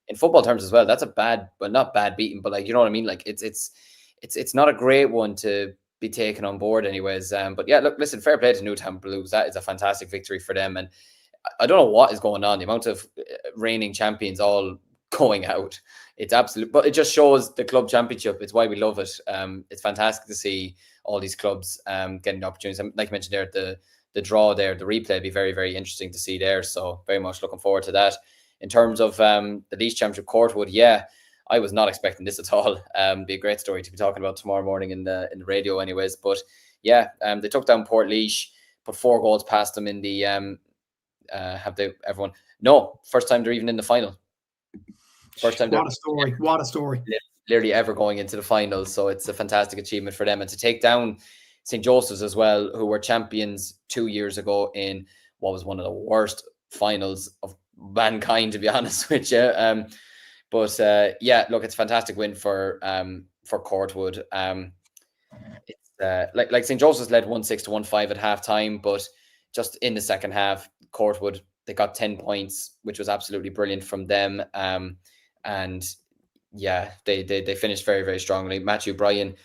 in football terms as well, that's a bad, well, not bad beating, but like, you know what I mean? Like it's not a great one to be taken on board anyways. But yeah, look, listen, fair play to Newtown Blues. That is a fantastic victory for them. And I don't know what is going on. The amount of reigning champions all going out. It's absolute, but it just shows the club championship. It's why we love it. It's fantastic to see all these clubs getting opportunities. And like you mentioned there, the draw there, the replay would be very, very interesting to see there. So very much looking forward to that. In terms of the Laois Championship, Courtwood, yeah, I was not expecting this at all. Be a great story to be talking about tomorrow morning in the radio anyways. But yeah, they took down Port Laois, put 4 goals past them in the have they everyone? No, first time they're even in the final. First time. What a story! What a story! Literally ever going into the final. So it's a fantastic achievement for them, and to take down St. Joseph's as well, who were champions 2 years ago in what was one of the worst finals of mankind, to be honest with you. But yeah, look, it's a fantastic win for Courtwood. It's like St. Joseph's led 1-6 to 1-5 at halftime, but just in the second half, Courtwood, they got 10 points, which was absolutely brilliant from them. And yeah, they finished very, very strongly. Matthew Bryan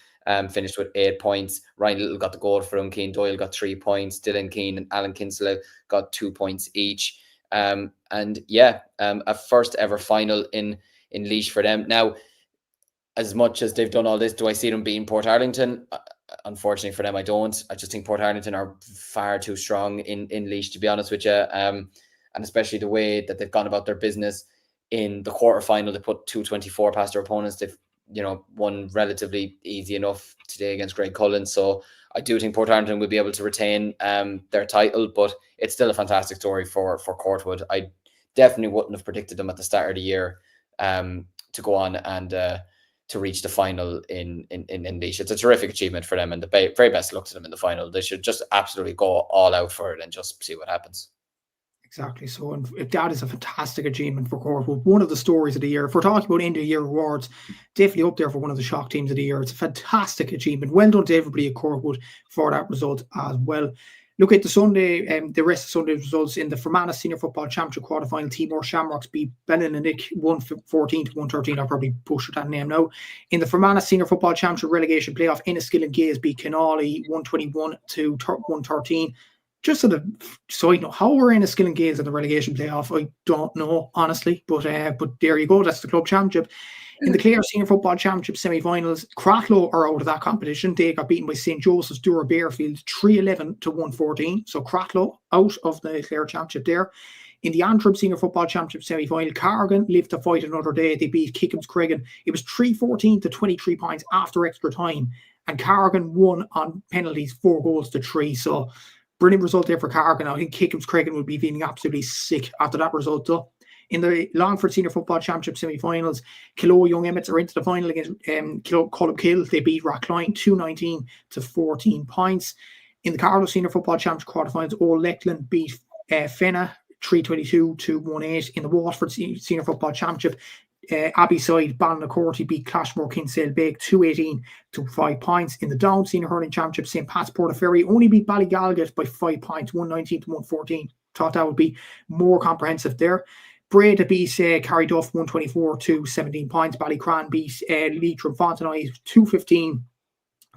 finished with 8 points. Ryan Little got the goal for him. Keane Doyle got 3 points. Dylan Keane and Alan Kinsella got 2 points each. And yeah, a first ever final in Laois for them. Now, as much as they've done all this, do I see them beating Port Arlington? Unfortunately for them, I don't. I just think Port Arlington are far too strong in Laois, to be honest with you. And especially the way that they've gone about their business in the quarterfinal. They put 224 past their opponents. They've, won relatively easy enough today against Greg Cullen. So I do think Port Arlington will be able to retain their title, but it's still a fantastic story for Courtwood. I definitely wouldn't have predicted them at the start of the year to go on and to reach the final in Laois. It's a terrific achievement for them, and the very best luck to them in the final. They should just absolutely go all out for it and just see what happens. Exactly. So, and that is a fantastic achievement for Courtwood. One of the stories of the year. If we're talking about end of year awards, definitely up there for one of the shock teams of the year. It's a fantastic achievement. Well done to everybody at Courtwood for that result as well. Look at the Sunday, the rest of Sunday's results in the Fermanagh Senior Football Championship quarterfinal. Timor Shamrocks beat Ballinannick 114 to 113. I'll probably butcher that name now. In the Fermanagh Senior Football Championship relegation playoff, Enniskillen Gaels beat Cúilín 121 to 113. Just sort of side note, how were Enniskillen Gaels in the relegation playoff? I don't know, honestly, but there you go. That's the club championship. In the Clare Senior Football Championship semi-finals, Cracklow are out of that competition. They got beaten by St. Joseph's Dura Bearfield 311 to 114. So Cracklow out of the Clare Championship there. In the Antrim Senior Football Championship semi-final, Carrigan lived to fight another day. They beat Kickham's Craigan. It was 314 to 23 points after extra time. And Carrigan won on penalties 4 goals to 3. So brilliant result there for Carrigan. I think Kickham's Craigan would be feeling absolutely sick after that result though. In the Longford Senior Football Championship semi-finals, Killow Young Emmets are into the final against Cullum. They beat Rackline 219 to 14 points. In the Carlow Senior Football Championship quarterfinals, Old Leckland beat Fianna 322 to 18. In the Waterford Senior Football Championship, Abbeyside Ballinaccorty beat Clashmore Kinsale Bake 218 to 5 points. In the Down Senior Hurling Championship, St. Pat's Portaferry only beat Ballygalget by 5 points, 119 to 114. Thought that would be more comprehensive there. Breda beat Carryduff 124 to 17 points. Ballycran beat Leitrim Fontenoy 215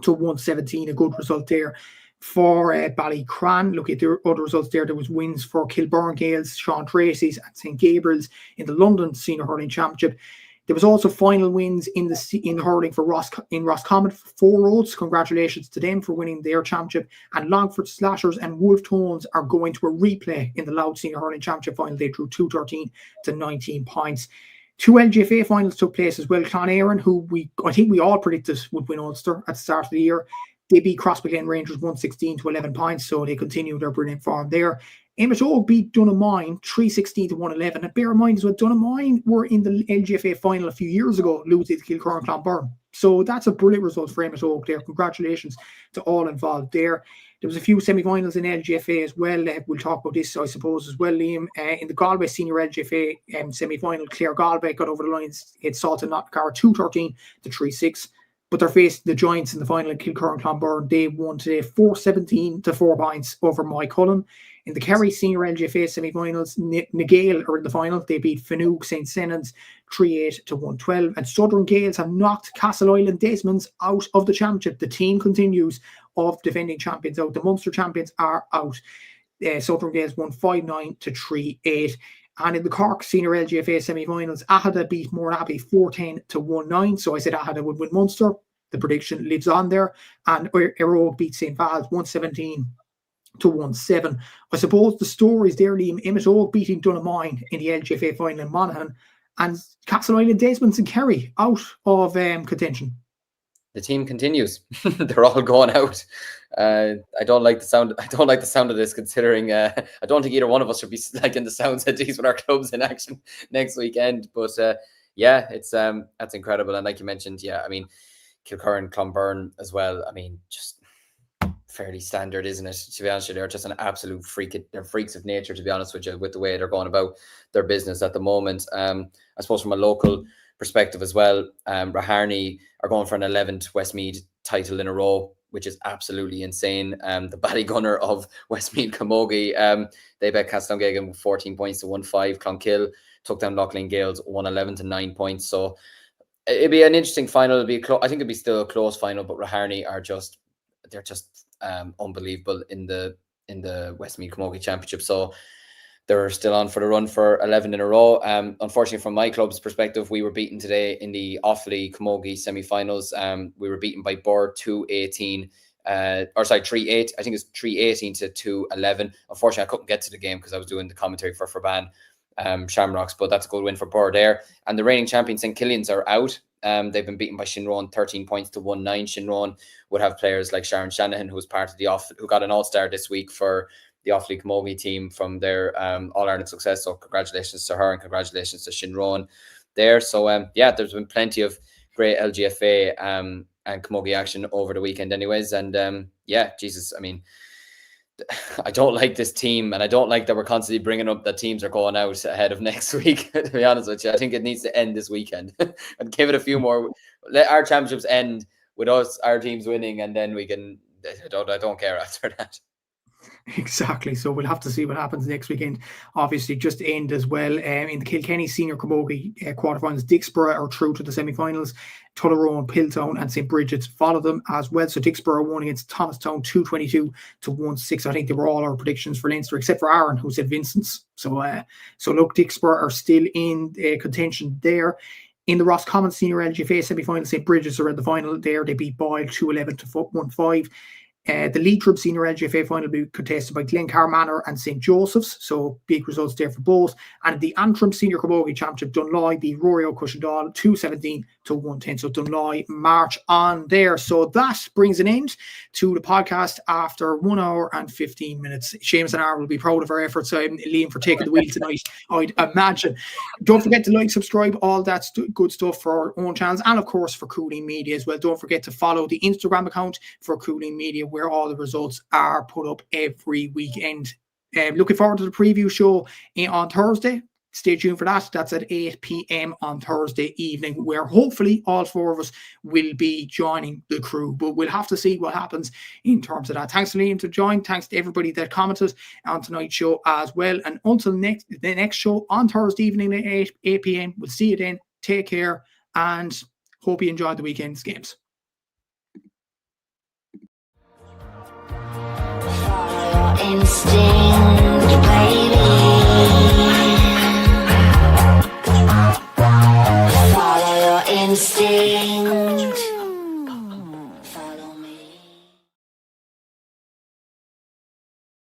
to 117. A good result there for Ballycran. Look at the other results there. There was wins for Kilburn Gales, Sean Tracy's and St. Gabriel's in the London Senior Hurling Championship. There was also final wins in the hurling for Roscommon for 4 Roads. Congratulations to them for winning their championship. And Longford Slashers and Wolf Tones are going to a replay in the Louth Senior Hurling Championship final. They drew 213 to 19 points. 2 LGFA finals took place as well. Clonairon, who I think we all predicted would win Ulster at the start of the year, they beat Crossbeglen Rangers 116 to 11 points, so they continue their brilliant form there. Emmet beat Dunamine 316-111. And bear in mind as well, Dunamine were in the LGFA final a few years ago, losing to Kilcorn Clonberne. So that's a brilliant result for Emmet there. Congratulations to all involved there. There was a few semi-finals in LGFA as well. We'll talk about this, I suppose, as well, Liam. In the Galway Senior LGFA semi-final, Clare Galway got over the lines. It Salton Knockcar 213-3-6. But they're facing the Giants in the final in Kilcorn and Clonberne. They won today 4-17 points over Cullen. In the Kerry Senior LGFA semi-finals, Nagale are in the final. They beat Finook St. Senans 3-112. And Southern Gales have knocked Castle Island Desmonds out of the championship. The team continues of defending champions out. The Munster champions are out. Southern Gales won 5-9-3-8. And in the Cork Senior LGFA semi-finals, Ahada beat Moraby 4-10-19. So I said Ahada would win Munster. The prediction lives on there. And Erogue beat St. Val's 117-17. I suppose the stories there, Liam, Emmet beating Dunamine in the LGFA final in Monaghan, and Castle Island Desmonds and Kerry out of contention. The team continues. They're all going out. I don't like the sound. I don't like the sound of this, considering I don't think either one of us should be liking the sounds of these with our clubs in action next weekend. But yeah, it's that's incredible. And like you mentioned, yeah, I mean, Kilcurran, Clonberne as well. I mean, just fairly standard, isn't it? To be honest with you, they're just an absolute they're freaks of nature, to be honest with you, with the way they're going about their business at the moment. I suppose from a local perspective as well, Raharney are going for an 11th Westmeath title in a row, which is absolutely insane. The Ballygunner of Westmeath Camogie, they bet Castletowngagan with 14 points to 1-5. Clonkill took down Loughlin Gales 111 to 9 points. So it'd be an interesting final. I think it'd be still a close final, but Raharney are they're just unbelievable in the Westmeath Camogie Championship. So they're still on for the run for 11 in a row. Unfortunately, from my club's perspective, we were beaten today in the Offaly Camogie semi-finals. We were beaten by Bird 3-8. I think it's 3-18 to 2-11. Unfortunately, I couldn't get to the game because I was doing the commentary for Forban Shamrocks, but that's a good win for Bird there. And the reigning champions St. Killian's are out. They've been beaten by Shinrone 13 points to 1-9. Shinrone would have players like Sharon Shanahan, who was part of who got an all-star this week for the Offaly Camogie team from their All-Ireland success. So congratulations to her and congratulations to Shinrone there. So yeah, there's been plenty of great LGFA and Camogie action over the weekend anyways. And yeah, Jesus, I mean, I don't like this team, and I don't like that we're constantly bringing up that teams are going out ahead of next week, to be honest with you. I think it needs to end this weekend and give it a few more. Let our championships end with our teams winning, and then we can, I don't care after that. Exactly. So we'll have to see what happens next weekend. Obviously, just to end as well, in the Kilkenny Senior Camogie quarterfinals, Dixborough are through to the semi-finals. Tullaroan, Piltown and St. Bridget's follow them as well. So Dixborough won against Thomastown 222-16. I think they were all our predictions for Leinster, except for Aaron, who said Vincent's. So look, Dixborough are still in contention there. In the Roscommon Senior LGFA semi-final, St. Bridget's are in the final there. They beat Boyle 211-1-5. The Leitrim Senior LGFA final will be contested by Glencar Manor and St. Joseph's, so big results there for both. And in the Antrim Senior Camogie Championship, Dunloy beat Rory O'Cushendall 217-110. So Dunloy march on there. So that brings an end to the podcast after 1 hour and 15 minutes. Seamus and Aaron will be proud of our efforts. Liam, for taking the wheel tonight, I'd imagine. Don't forget to like, subscribe, all that good stuff for our own channels, and of course for Cúilín Media as well. Don't forget to follow the Instagram account for Cúilín Media, where all the results are put up every weekend. Looking forward to the preview show on Thursday. Stay tuned for that. That's at 8 p.m. on Thursday evening, where hopefully all four of us will be joining the crew. But we'll have to see what happens in terms of that. Thanks to Liam to join. Thanks to everybody that commented on tonight's show as well. And until the next show on Thursday evening at 8 p.m. We'll see you then. Take care and hope you enjoyed the weekend's games. Instinct, baby. Follow your instinct.